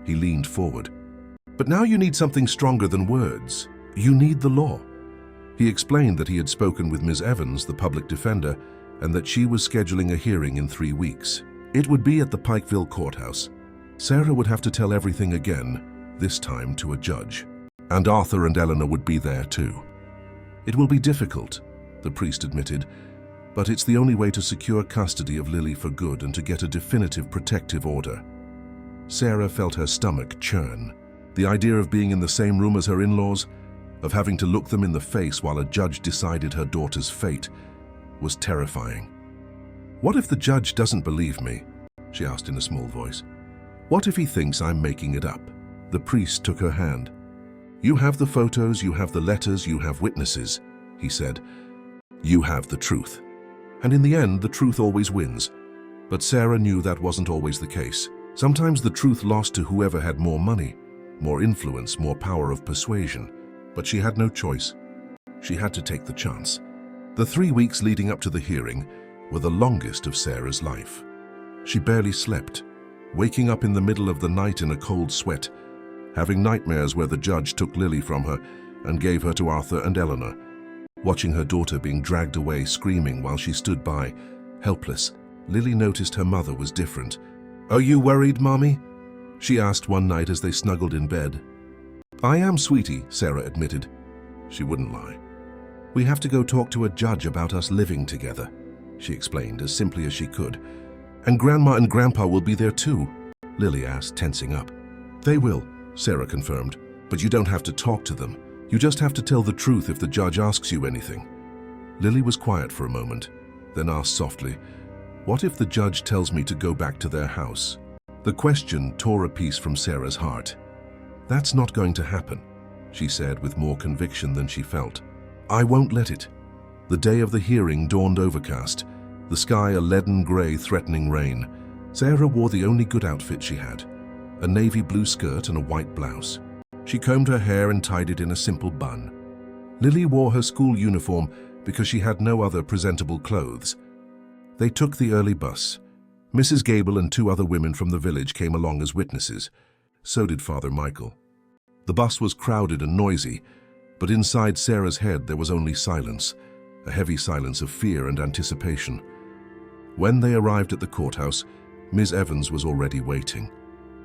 He leaned forward. "But now you need something stronger than words. You need the law." He explained that he had spoken with Ms. Evans, the public defender, and that she was scheduling a hearing in 3 weeks. It would be at the Pikeville courthouse. Sarah would have to tell everything again, this time to a judge. And Arthur and Eleanor would be there too. "It will be difficult," the priest admitted, "but it's the only way to secure custody of Lily for good and to get a definitive protective order." Sarah felt her stomach churn. The idea of being in the same room as her in-laws, of having to look them in the face while a judge decided her daughter's fate, was terrifying. "What if the judge doesn't believe me?" she asked in a small voice. "What if he thinks I'm making it up?" The priest took her hand. "You have the photos, you have the letters, you have witnesses," he said. "You have the truth. And in the end, the truth always wins." But Sarah knew that wasn't always the case. Sometimes the truth lost to whoever had more money, more influence, more power of persuasion. But she had no choice. She had to take the chance. The 3 weeks leading up to the hearing were the longest of Sarah's life. She barely slept, waking up in the middle of the night in a cold sweat, having nightmares where the judge took Lily from her and gave her to Arthur and Eleanor, watching her daughter being dragged away screaming while she stood by, helpless. Lily noticed her mother was different. "Are you worried, Mommy?" she asked one night as they snuggled in bed. "I am, sweetie," Sarah admitted. She wouldn't lie. "We have to go talk to a judge about us living together," she explained as simply as she could. "And Grandma and Grandpa will be there too?" Lily asked, tensing up. "They will," Sarah confirmed, "but you don't have to talk to them. You just have to tell the truth if the judge asks you anything." Lily was quiet for a moment, then asked softly, "What if the judge tells me to go back to their house?" The question tore a piece from Sarah's heart. "That's not going to happen," she said with more conviction than she felt. "I won't let it." The day of the hearing dawned overcast, the sky a leaden gray threatening rain. Sarah wore the only good outfit she had, a navy blue skirt and a white blouse. She combed her hair and tied it in a simple bun. Lily wore her school uniform because she had no other presentable clothes. They took the early bus. Mrs. Gable and 2 other women from the village came along as witnesses. So did Father Michael. The bus was crowded and noisy, but inside Sarah's head there was only silence, a heavy silence of fear and anticipation. When they arrived at the courthouse, Ms. Evans was already waiting.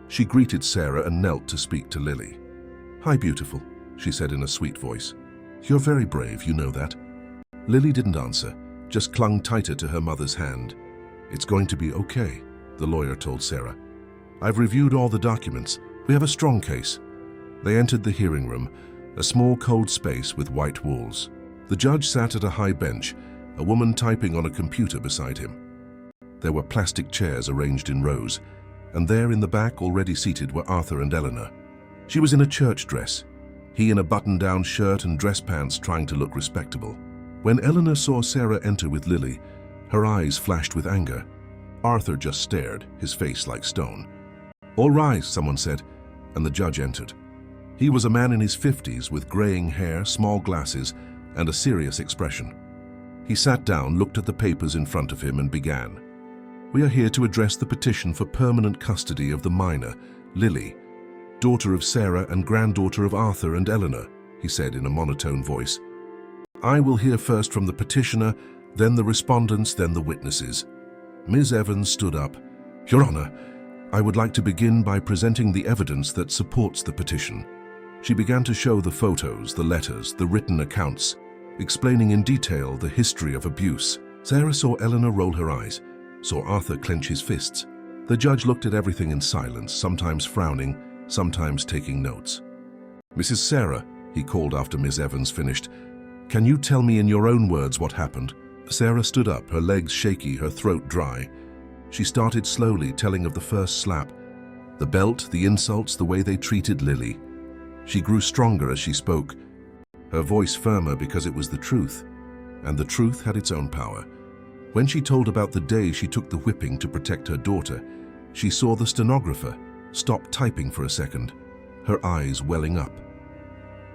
She greeted Sarah and knelt to speak to Lily. "Hi, beautiful," she said in a sweet voice. "You're very brave, you know that." Lily didn't answer, just clung tighter to her mother's hand. "It's going to be okay," the lawyer told Sarah. "I've reviewed all the documents. We have a strong case." They entered the hearing room, a small cold space with white walls. The judge sat at a high bench, a woman typing on a computer beside him. There were plastic chairs arranged in rows, and there in the back, already seated, were Arthur and Eleanor. She was in a church dress, he in a button-down shirt and dress pants, trying to look respectable. When Eleanor saw Sarah enter with Lily, her eyes flashed with anger. Arthur just stared, his face like stone. "All rise," someone said, and the judge entered. He was a man in his 50s with graying hair, small glasses, and a serious expression. He sat down, looked at the papers in front of him, and began. "We are here to address the petition for permanent custody of the minor, Lily, daughter of Sarah and granddaughter of Arthur and Eleanor," he said in a monotone voice. "I will hear first from the petitioner, then the respondents, then the witnesses." Ms. Evans stood up. "Your Honor, I would like to begin by presenting the evidence that supports the petition." She began to show the photos, the letters, the written accounts, explaining in detail the history of abuse. Sarah saw Eleanor roll her eyes, saw Arthur clench his fists. The judge looked at everything in silence, sometimes frowning, sometimes taking notes. "Mrs. Sarah," he called after Ms. Evans finished, "can you tell me in your own words what happened?" Sarah stood up, her legs shaky, her throat dry. She started slowly, telling of the first slap, the belt, the insults, the way they treated Lily. She grew stronger as she spoke, her voice firmer because it was the truth, and the truth had its own power. When she told about the day she took the whipping to protect her daughter, she saw the stenographer stop typing for a second, her eyes welling up.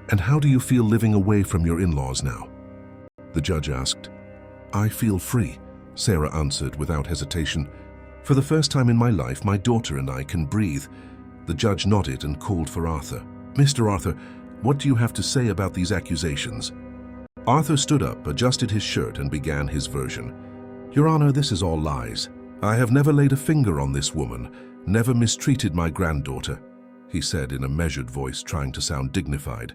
"And how do you feel living away from your in-laws now?" the judge asked. "I feel free," Sarah answered without hesitation. "For the first time in my life, my daughter and I can breathe." The judge nodded and called for Arthur. "Mr. Arthur, what do you have to say about these accusations?" Arthur stood up, adjusted his shirt, and began his version. "Your Honor, this is all lies. I have never laid a finger on this woman, never mistreated my granddaughter," he said in a measured voice, trying to sound dignified.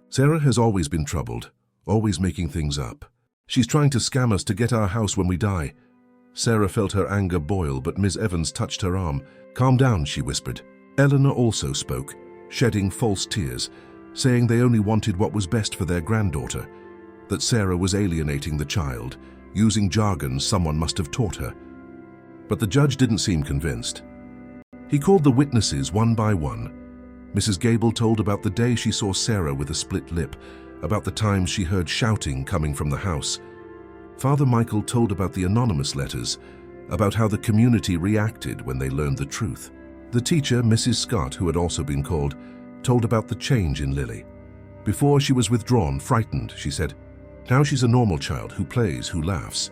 "Sarah has always been troubled, always making things up. She's trying to scam us to get our house when we die." Sarah felt her anger boil, but Ms. Evans touched her arm. "Calm down," she whispered. Eleanor also spoke, shedding false tears, saying they only wanted what was best for their granddaughter, that Sarah was alienating the child, using jargon someone must have taught her. But the judge didn't seem convinced. He called the witnesses one by one. Mrs. Gable told about the day she saw Sarah with a split lip, about the times she heard shouting coming from the house. Father Michael told about the anonymous letters, about how the community reacted when they learned the truth. The teacher, Mrs. Scott, who had also been called, told about the change in Lily. Before she was withdrawn, frightened, she said. Now she's a normal child who plays, who laughs.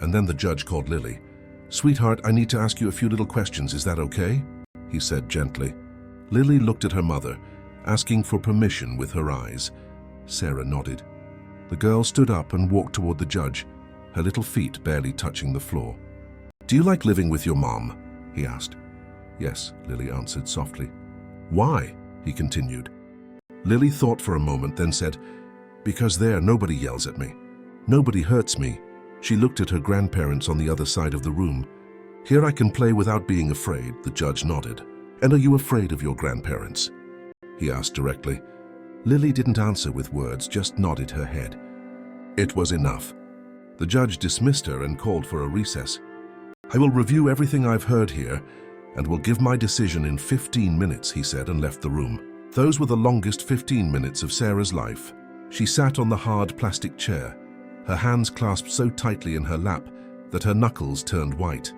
And then the judge called Lily. "Sweetheart, I need to ask you a few little questions. Is that okay?" he said gently. Lily looked at her mother, asking for permission with her eyes. Sarah nodded. The girl stood up and walked toward the judge, her little feet barely touching the floor. "Do you like living with your mom?" he asked. "Yes," Lily answered softly. "Why?" he continued. Lily thought for a moment, then said, "Because there nobody yells at me. Nobody hurts me." She looked at her grandparents on the other side of the room. "Here I can play without being afraid," the judge nodded. "And are you afraid of your grandparents?" he asked directly. Lily didn't answer with words, just nodded her head. It was enough. The judge dismissed her and called for a recess. "I will review everything I've heard here and will give my decision in 15 minutes, he said, and left the room. Those were the longest 15 minutes of Sarah's life. She sat on the hard plastic chair, her hands clasped so tightly in her lap that her knuckles turned white.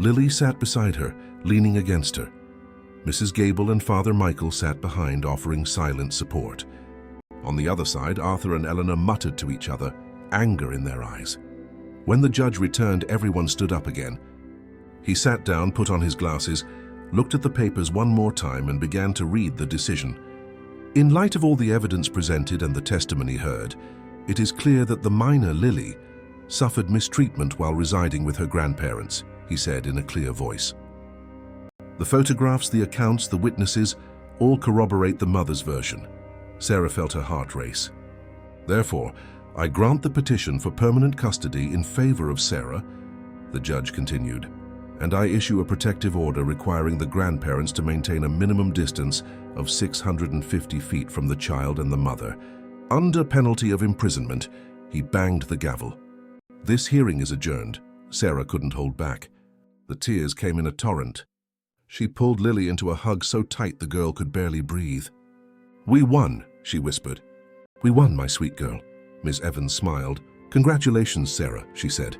Lily sat beside her, leaning against her. Mrs. Gable and Father Michael sat behind, offering silent support. On the other side, Arthur and Eleanor muttered to each other, anger in their eyes. When the judge returned, everyone stood up again. He sat down, put on his glasses, looked at the papers one more time and began to read the decision. In light of all the evidence presented and the testimony heard, it is clear that the minor Lily suffered mistreatment while residing with her grandparents, he said in a clear voice. The photographs, the accounts, the witnesses, all corroborate the mother's version. Sarah felt her heart race. Therefore, I grant the petition for permanent custody in favor of Sarah, the judge continued, and I issue a protective order requiring the grandparents to maintain a minimum distance of 650 feet from the child and the mother. Under penalty of imprisonment, he banged the gavel. This hearing is adjourned. Sarah couldn't hold back. The tears came in a torrent. She pulled Lily into a hug so tight the girl could barely breathe. "We won," she whispered. "We won, my sweet girl." Miss Evans smiled. "Congratulations, Sarah," she said.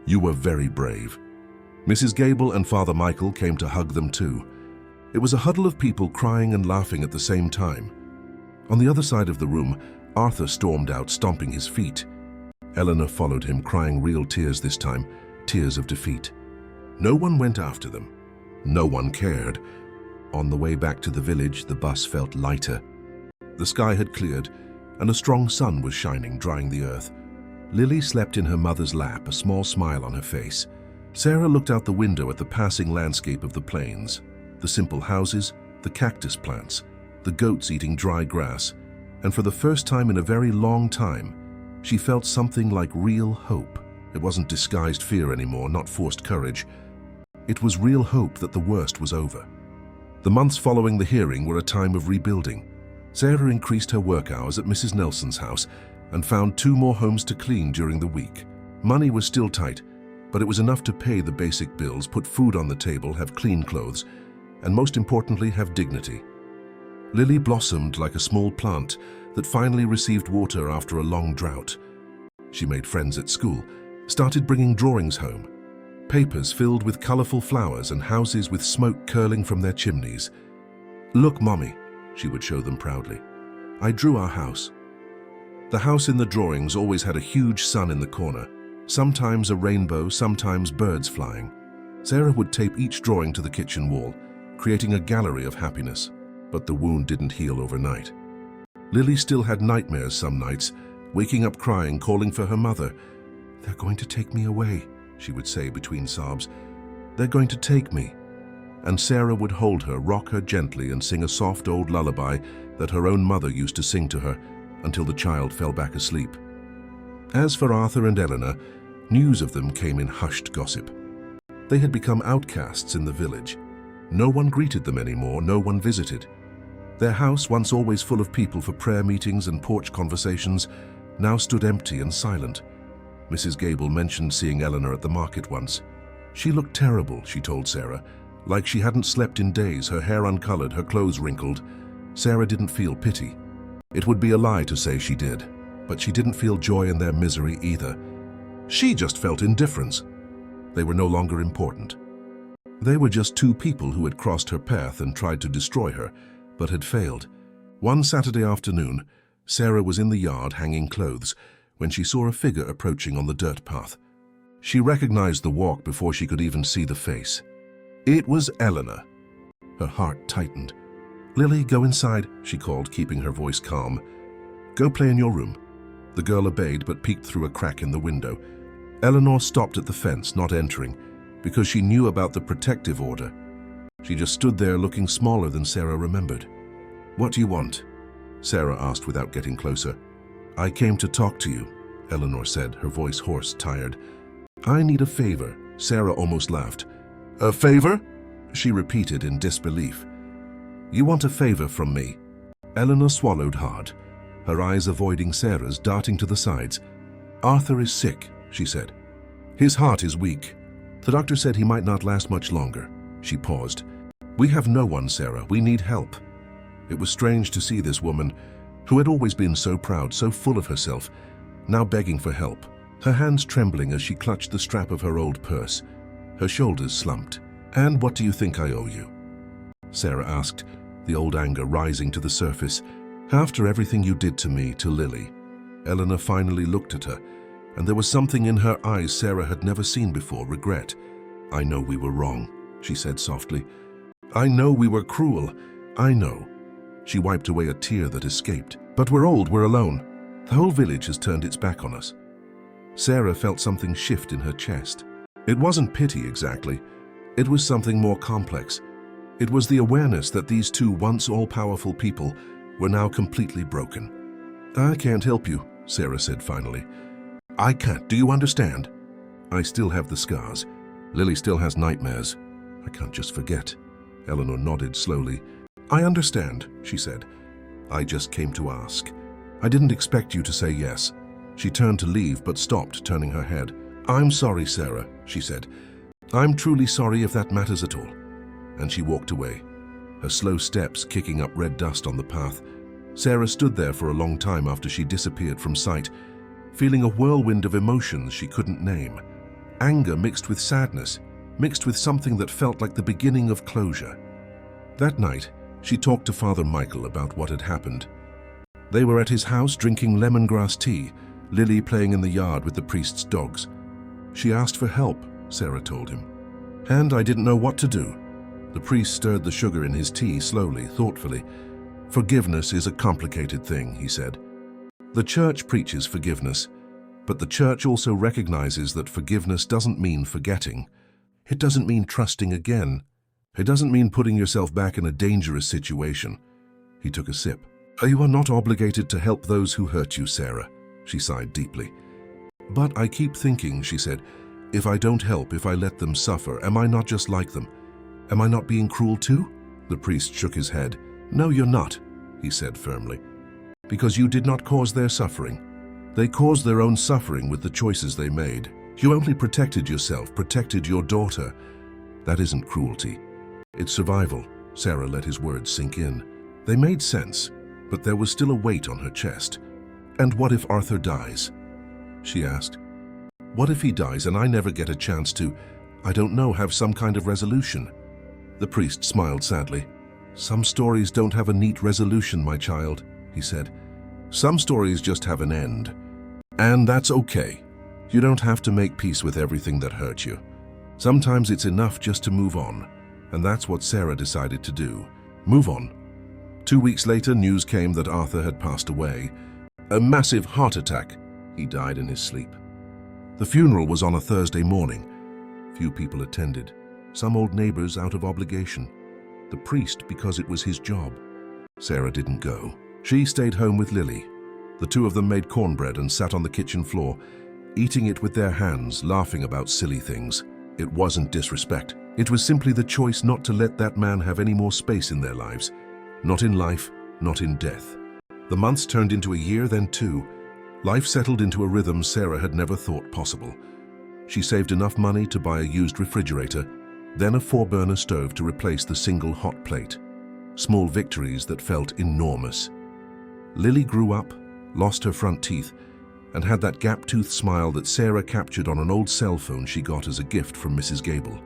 "You were very brave." Mrs. Gable and Father Michael came to hug them too. It was a huddle of people crying and laughing at the same time. On the other side of the room, Arthur stormed out, stomping his feet. Eleanor followed him, crying real tears this time, tears of defeat. No one went after them. No one cared. On the way back to the village, the bus felt lighter. The sky had cleared, and a strong sun was shining, drying the earth. Lily slept in her mother's lap, a small smile on her face. Sarah looked out the window at the passing landscape of the plains, the simple houses, the cactus plants, the goats eating dry grass, and for the first time in a very long time, she felt something like real hope. It wasn't disguised fear anymore, not forced courage. It was real hope that the worst was over. The months following the hearing were a time of rebuilding. Sarah increased her work hours at Mrs. Nelson's house and found 2 more homes to clean during the week. Money was still tight, but it was enough to pay the basic bills, put food on the table, have clean clothes, and most importantly, have dignity. Lily blossomed like a small plant that finally received water after a long drought. She made friends at school, started bringing drawings home, papers filled with colorful flowers and houses with smoke curling from their chimneys. "Look, Mommy," she would show them proudly. "I drew our house." The house in the drawings always had a huge sun in the corner, sometimes a rainbow, sometimes birds flying. Sarah would tape each drawing to the kitchen wall, creating a gallery of happiness. But the wound didn't heal overnight. Lily still had nightmares some nights, waking up crying, calling for her mother. "They're going to take me away," she would say between sobs. "They're going to take me." And Sarah would hold her, rock her gently, and sing a soft old lullaby that her own mother used to sing to her until the child fell back asleep. As for Arthur and Eleanor, news of them came in hushed gossip. They had become outcasts in the village. No one greeted them anymore, no one visited. Their house, once always full of people for prayer meetings and porch conversations, now stood empty and silent. Mrs. Gable mentioned seeing Eleanor at the market once. She looked terrible, she told Sarah, like she hadn't slept in days, her hair uncolored, her clothes wrinkled. Sarah didn't feel pity. It would be a lie to say she did, but she didn't feel joy in their misery either. She just felt indifference. They were no longer important. They were just two people who had crossed her path and tried to destroy her, but had failed. One Saturday afternoon, Sarah was in the yard hanging clothes when she saw a figure approaching on the dirt path. She recognized the walk before she could even see the face. It was Eleanor. Her heart tightened. "Lily, go inside," she called, keeping her voice calm. "Go play in your room." The girl obeyed but peeked through a crack in the window. Eleanor stopped at the fence, not entering, because she knew about the protective order. She just stood there looking smaller than Sarah remembered. "What do you want?" Sarah asked without getting closer. "I came to talk to you," Eleanor said, her voice hoarse, tired. "I need a favor," Sarah almost laughed. "A favor?" she repeated in disbelief. "You want a favor from me?" Eleanor swallowed hard, her eyes avoiding Sarah's, darting to the sides. "Arthur is sick," she said. "His heart is weak. The doctor said he might not last much longer." She paused. "We have no one, Sarah. We need help." It was strange to see this woman, who had always been so proud, so full of herself, now begging for help, her hands trembling as she clutched the strap of her old purse. Her shoulders slumped. "And what do you think I owe you?" Sarah asked, the old anger rising to the surface. "After everything you did to me, to Lily." Eleanor finally looked at her, and there was something in her eyes Sarah had never seen before, regret. "I know we were wrong," she said softly. "I know we were cruel. I know." She wiped away a tear that escaped. "But we're old, we're alone. The whole village has turned its back on us." Sarah felt something shift in her chest. It wasn't pity exactly. It was something more complex. It was the awareness that these two once all-powerful people were now completely broken. "I can't help you," Sarah said finally. "I can't. Do you understand? I still have the scars. Lily still has nightmares. I can't just forget." Eleanor nodded slowly. "I understand," she said. "I just came to ask. I didn't expect you to say yes." She turned to leave but stopped, turning her head. "I'm sorry, Sarah," she said. "I'm truly sorry if that matters at all." And she walked away, her slow steps kicking up red dust on the path. Sarah stood there for a long time after she disappeared from sight, feeling a whirlwind of emotions she couldn't name. Anger mixed with sadness, mixed with something that felt like the beginning of closure. That night, she talked to Father Michael about what had happened. They were at his house drinking lemongrass tea, Lily playing in the yard with the priest's dogs. "She asked for help," Sarah told him. "And I didn't know what to do." The priest stirred the sugar in his tea slowly, thoughtfully. "Forgiveness is a complicated thing," he said. "The church preaches forgiveness, but the church also recognizes that forgiveness doesn't mean forgetting. It doesn't mean trusting again. It doesn't mean putting yourself back in a dangerous situation." He took a sip. "You are not obligated to help those who hurt you, Sarah," she sighed deeply. "But I keep thinking," she said, "if I don't help, if I let them suffer, am I not just like them? Am I not being cruel too?" The priest shook his head. "No, you're not," he said firmly. "Because you did not cause their suffering. They caused their own suffering with the choices they made. You only protected yourself, protected your daughter. That isn't cruelty. It's survival. Sarah let his words sink in. They made sense, but there was still a weight on her chest. And what if Arthur dies? She asked. What if he dies and I never get a chance to, I don't know, have some kind of resolution? The priest smiled sadly. Some stories don't have a neat resolution, my child, he said. Some stories just have an end. And that's okay. You don't have to make peace with everything that hurt you. Sometimes it's enough just to move on. And that's what Sarah decided to do. Move on. 2 weeks later, news came that Arthur had passed away. A massive heart attack. He died in his sleep. The funeral was on a Thursday morning. Few people attended. Some old neighbors out of obligation. The priest because it was his job. Sarah didn't go. She stayed home with Lily. The two of them made cornbread and sat on the kitchen floor, eating it with their hands, laughing about silly things. It wasn't disrespect. It was simply the choice not to let that man have any more space in their lives. Not in life, not in death. The months turned into a year, then 2. Life settled into a rhythm Sarah had never thought possible. She saved enough money to buy a used refrigerator, then a 4-burner stove to replace the single hot plate. Small victories that felt enormous. Lily grew up, lost her front teeth, and had that gap-toothed smile that Sarah captured on an old cell phone she got as a gift from Mrs. Gable.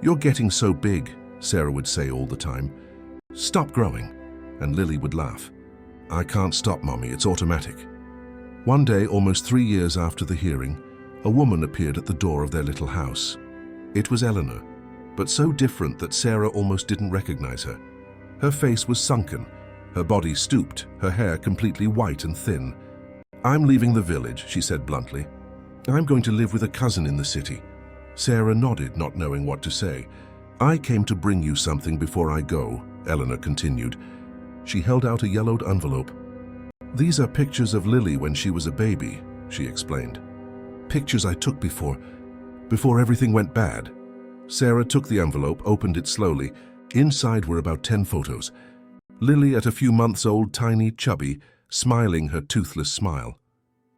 You're getting so big, Sarah would say all the time. Stop growing. And Lily would laugh. I can't stop, Mommy, it's automatic. One day, almost 3 years after the hearing, a woman appeared at the door of their little house. It was Eleanor, but so different that Sarah almost didn't recognize her. Her face was sunken, her body stooped, her hair completely white and thin. I'm leaving the village, she said bluntly. I'm going to live with a cousin in the city. Sarah nodded, not knowing what to say. I came to bring you something before I go, Eleanor continued. She held out a yellowed envelope. These are pictures of Lily when she was a baby, she explained. Pictures I took before everything went bad. Sarah took the envelope, opened it slowly. Inside were about 10 photos. Lily at a few months old, tiny, chubby, smiling her toothless smile.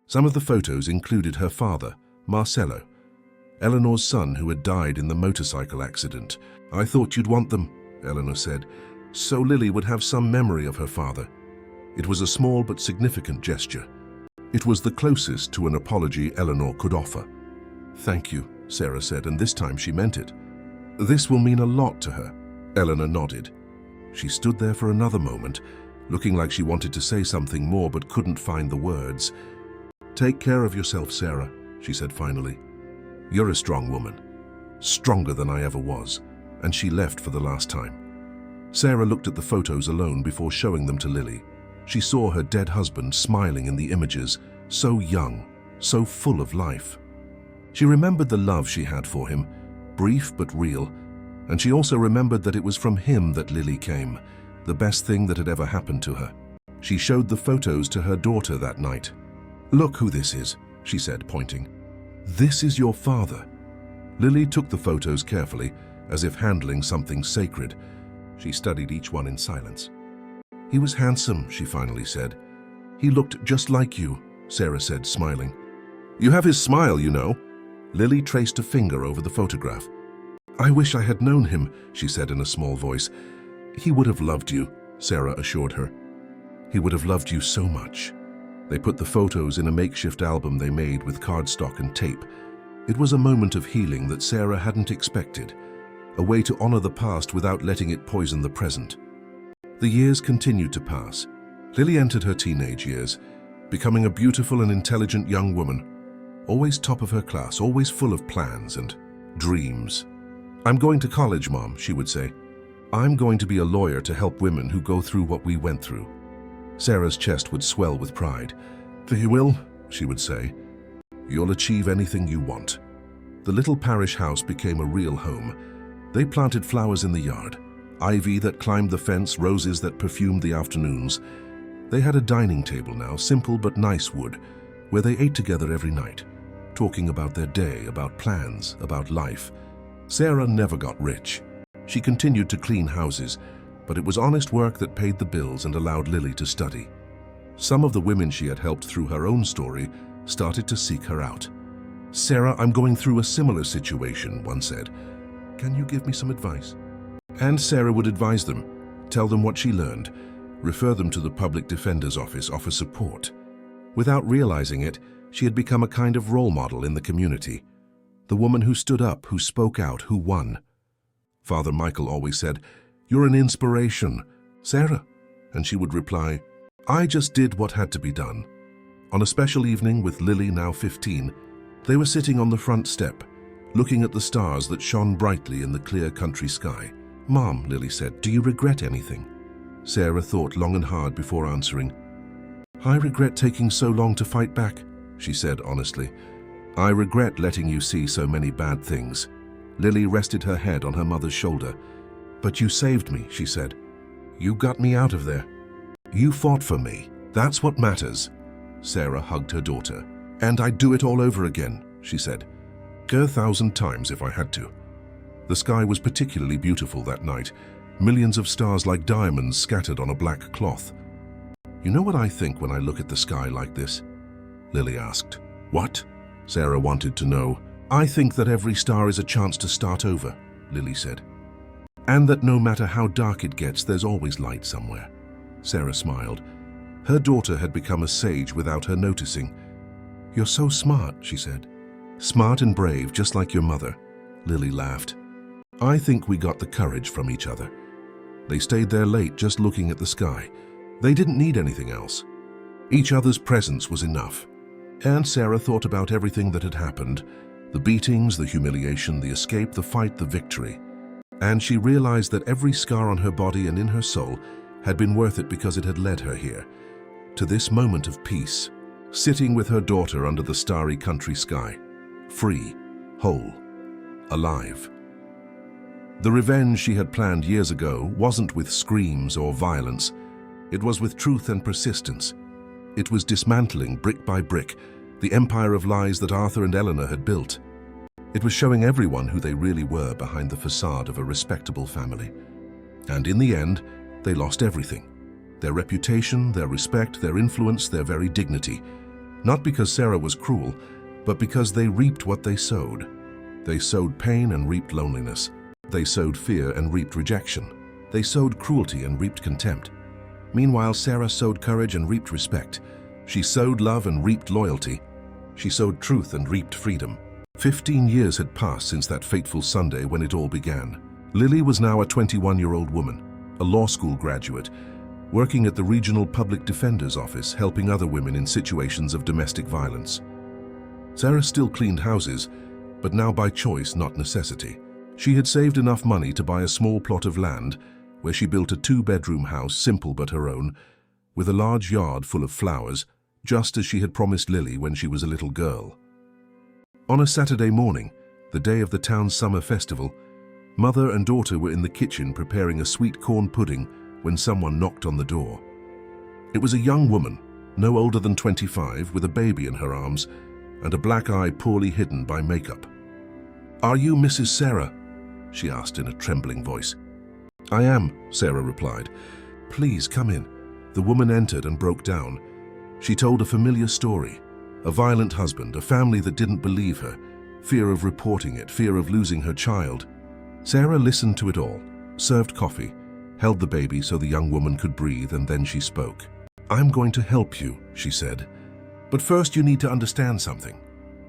Some of the photos included her father, Marcello, Eleanor's son who had died in the motorcycle accident. I thought you'd want them, Eleanor said, so Lily would have some memory of her father. It was a small but significant gesture. It was the closest to an apology Eleanor could offer. Thank you, Sarah said, and this time she meant it. This will mean a lot to her. Eleanor nodded. She stood there for another moment, looking like she wanted to say something more but couldn't find the words. Take care of yourself, Sarah, she said finally. You're a strong woman, stronger than I ever was, and she left for the last time. Sarah looked at the photos alone before showing them to Lily. She saw her dead husband smiling in the images, so young, so full of life. She remembered the love she had for him, brief but real, and she also remembered that it was from him that Lily came, the best thing that had ever happened to her. She showed the photos to her daughter that night. Look who this is, she said, pointing. This is your father. Lily took the photos carefully, as if handling something sacred. She studied each one in silence. He was handsome, she finally said. He looked just like you, Sarah said, smiling. You have his smile, you know. Lily traced a finger over the photograph. I wish I had known him, she said in a small voice. He would have loved you, Sarah assured her. He would have loved you so much. They put the photos in a makeshift album they made with cardstock and tape. It was a moment of healing that Sarah hadn't expected, a way to honor the past without letting it poison the present. The years continued to pass. Lily entered her teenage years, becoming a beautiful and intelligent young woman, always top of her class, always full of plans and dreams. I'm going to college, Mom, she would say. I'm going to be a lawyer to help women who go through what we went through. Sarah's chest would swell with pride. You will, she would say. You'll achieve anything you want. The little parish house became a real home. They planted flowers in the yard, ivy that climbed the fence, roses that perfumed the afternoons. They had a dining table now, simple but nice wood, where they ate together every night, talking about their day, about plans, about life. Sarah never got rich. She continued to clean houses, but it was honest work that paid the bills and allowed Lily to study. Some of the women she had helped through her own story started to seek her out. "Sarah, I'm going through a similar situation," one said. "Can you give me some advice?" And Sarah would advise them, tell them what she learned, refer them to the public defender's office, offer support. Without realizing it, she had become a kind of role model in the community. The woman who stood up, who spoke out, who won. Father Michael always said, "You're an inspiration, Sarah." And she would reply, "I just did what had to be done." On a special evening with Lily, now 15, they were sitting on the front step, looking at the stars that shone brightly in the clear country sky. "Mom," Lily said, "do you regret anything?" Sarah thought long and hard before answering. "I regret taking so long to fight back," she said honestly. "I regret letting you see so many bad things." Lily rested her head on her mother's shoulder. "But you saved me," she said. "You got me out of there. You fought for me. That's what matters." Sarah hugged her daughter. "And I'd do it all over again," she said. "Go 1,000 times if I had to." The sky was particularly beautiful that night, millions of stars like diamonds scattered on a black cloth. "You know what I think when I look at the sky like this?" Lily asked. "What?" Sarah wanted to know. "I think that every star is a chance to start over," Lily said. "And that no matter how dark it gets, there's always light somewhere." Sarah smiled. Her daughter had become a sage without her noticing. "You're so smart," she said. "Smart and brave, just like your mother." Lily laughed. "I think we got the courage from each other." They stayed there late just looking at the sky. They didn't need anything else. Each other's presence was enough. And Sarah thought about everything that had happened, the beatings, the humiliation, the escape, the fight, the victory. And she realized that every scar on her body and in her soul had been worth it because it had led her here, to this moment of peace, sitting with her daughter under the starry country sky, free, whole, alive. The revenge she had planned years ago wasn't with screams or violence. It was with truth and persistence. It was dismantling, brick by brick, the empire of lies that Arthur and Eleanor had built. It was showing everyone who they really were behind the facade of a respectable family. And in the end, they lost everything. Their reputation, their respect, their influence, their very dignity. Not because Sarah was cruel, but because they reaped what they sowed. They sowed pain and reaped loneliness. They sowed fear and reaped rejection. They sowed cruelty and reaped contempt. Meanwhile, Sarah sowed courage and reaped respect. She sowed love and reaped loyalty. She sowed truth and reaped freedom. 15 years had passed since that fateful Sunday when it all began. Lily was now a 21-year-old woman, a law school graduate, working at the regional public defender's office, helping other women in situations of domestic violence. Sarah still cleaned houses, but now by choice, not necessity. She had saved enough money to buy a small plot of land where she built a 2-bedroom house, simple but her own, with a large yard full of flowers, just as she had promised Lily when she was a little girl. On a Saturday morning, the day of the town's summer festival, mother and daughter were in the kitchen preparing a sweet corn pudding when someone knocked on the door. It was a young woman, no older than 25, with a baby in her arms and a black eye poorly hidden by makeup. "Are you Mrs. Sarah?" she asked in a trembling voice. "I am," Sarah replied. "Please come in." The woman entered and broke down. She told a familiar story. A violent husband, a family that didn't believe her, fear of reporting it, fear of losing her child. Sarah listened to it all, served coffee, held the baby so the young woman could breathe, and then she spoke. "I'm going to help you," she said. "But first you need to understand something.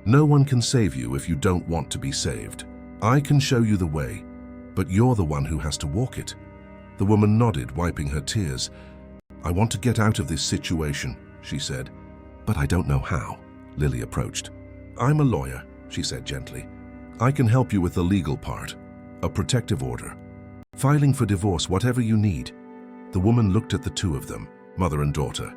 No one can save you if you don't want to be saved. I can show you the way, but you're the one who has to walk it." The woman nodded, wiping her tears. "I want to get out of this situation," she said. "But I don't know how." Lily approached. "I'm a lawyer," she said gently. "I can help you with the legal part, a protective order, filing for divorce, whatever you need." The woman looked at the two of them, mother and daughter,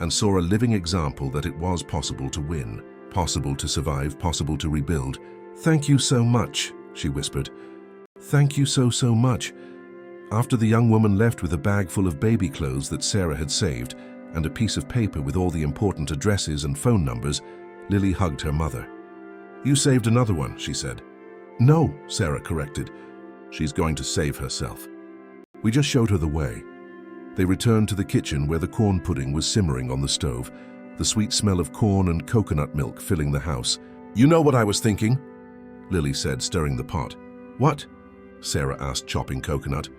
and saw a living example that it was possible to win, possible to survive, possible to rebuild. "Thank you so much," she whispered. "Thank you so much." After the young woman left with a bag full of baby clothes that Sarah had saved and a piece of paper with all the important addresses and phone numbers, Lily hugged her mother. "You saved another one," she said. "No," Sarah corrected. "She's going to save herself." We just showed her the way. They returned to the kitchen where the corn pudding was simmering on the stove, the sweet smell of corn and coconut milk filling the house. You know what I was thinking? Lily said, stirring the pot. What? Sarah asked, chopping coconut.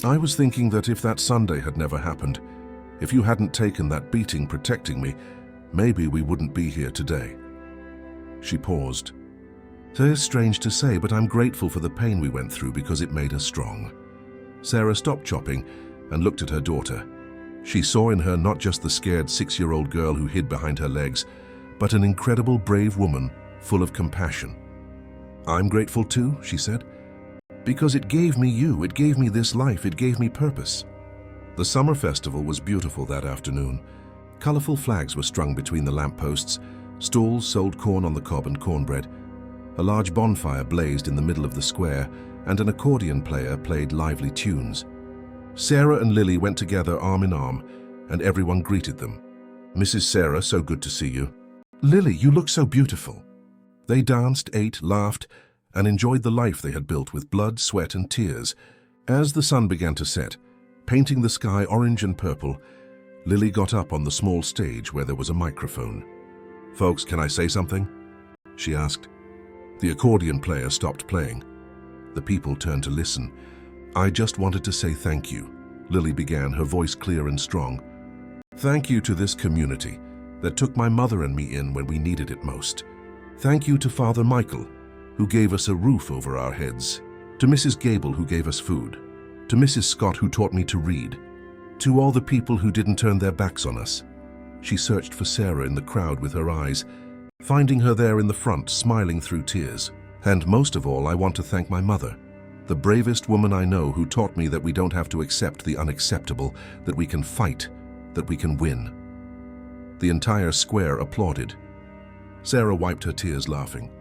I was thinking that if that Sunday had never happened, if you hadn't taken that beating protecting me, maybe we wouldn't be here today. She paused. It is strange to say, but I'm grateful for the pain we went through because it made us strong. Sarah stopped chopping and looked at her daughter. She saw in her not just the scared 6-year-old girl who hid behind her legs, but an incredible brave woman full of compassion. I'm grateful too, she said, because it gave me you, it gave me this life, it gave me purpose. The summer festival was beautiful that afternoon. Colorful flags were strung between the lampposts, stalls sold corn on the cob and cornbread. A large bonfire blazed in the middle of the square, and an accordion player played lively tunes. Sarah and Lily went together arm in arm, and everyone greeted them. Mrs. Sarah, so good to see you. Lily, you look so beautiful. They danced, ate, laughed, and enjoyed the life they had built with blood, sweat, and tears. As the sun began to set, painting the sky orange and purple, Lily got up on the small stage where there was a microphone. Folks, can I say something? She asked. The accordion player stopped playing. The people turned to listen. I just wanted to say thank you, Lily began, her voice clear and strong. Thank you to this community that took my mother and me in when we needed it most. Thank you to Father Michael, who gave us a roof over our heads, to Mrs. Gable, who gave us food, to Mrs. Scott, who taught me to read, to all the people who didn't turn their backs on us. She searched for Sarah in the crowd with her eyes, finding her there in the front, smiling through tears. And most of all, I want to thank my mother, the bravest woman I know, who taught me that we don't have to accept the unacceptable, that we can fight, that we can win. The entire square applauded. Sarah wiped her tears, laughing.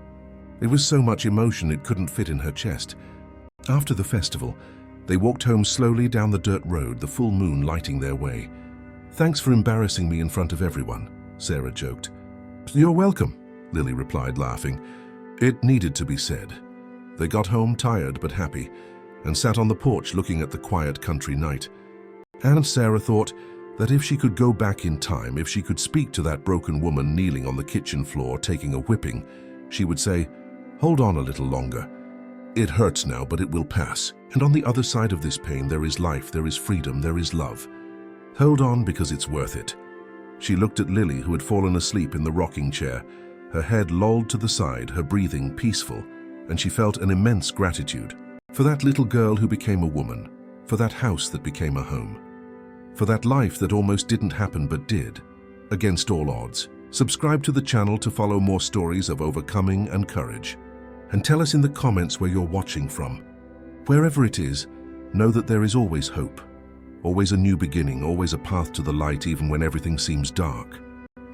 It was so much emotion it couldn't fit in her chest. After the festival, they walked home slowly down the dirt road, the full moon lighting their way. Thanks for embarrassing me in front of everyone, Sarah joked. You're welcome, Lily replied, laughing. It needed to be said. They got home tired but happy, and sat on the porch looking at the quiet country night. And Sarah thought that if she could go back in time, if she could speak to that broken woman kneeling on the kitchen floor taking a whipping, she would say, hold on a little longer. It hurts now, but it will pass. And on the other side of this pain, there is life, there is freedom, there is love. Hold on, because it's worth it. She looked at Lily, who had fallen asleep in the rocking chair, her head lolled to the side, her breathing peaceful, and she felt an immense gratitude for that little girl who became a woman, for that house that became a home, for that life that almost didn't happen but did, against all odds. Subscribe to the channel to follow more stories of overcoming and courage. And tell us in the comments where you're watching from. Wherever it is, know that there is always hope, always a new beginning, always a path to the light even when everything seems dark.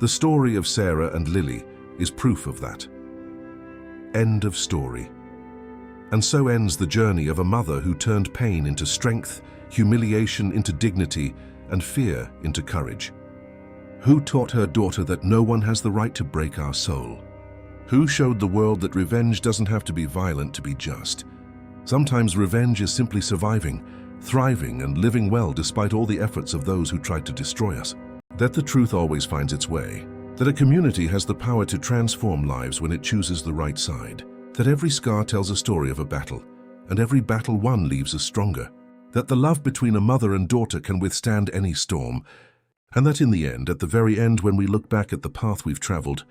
The story of Sarah and Lily is proof of that. End of story. And so ends the journey of a mother who turned pain into strength, humiliation into dignity, and fear into courage. Who taught her daughter that no one has the right to break our soul? Who showed the world that revenge doesn't have to be violent to be just? Sometimes revenge is simply surviving, thriving, and living well despite all the efforts of those who tried to destroy us. That the truth always finds its way. That a community has the power to transform lives when it chooses the right side. That every scar tells a story of a battle, and every battle won leaves us stronger. That the love between a mother and daughter can withstand any storm, and that in the end, at the very end, when we look back at the path we've traveled,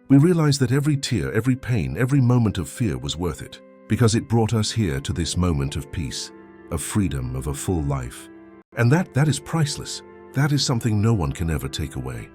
we realize that every tear, every pain, every moment of fear was worth it, because it brought us here to this moment of peace, of freedom, of a full life. And that is priceless. That is something no one can ever take away.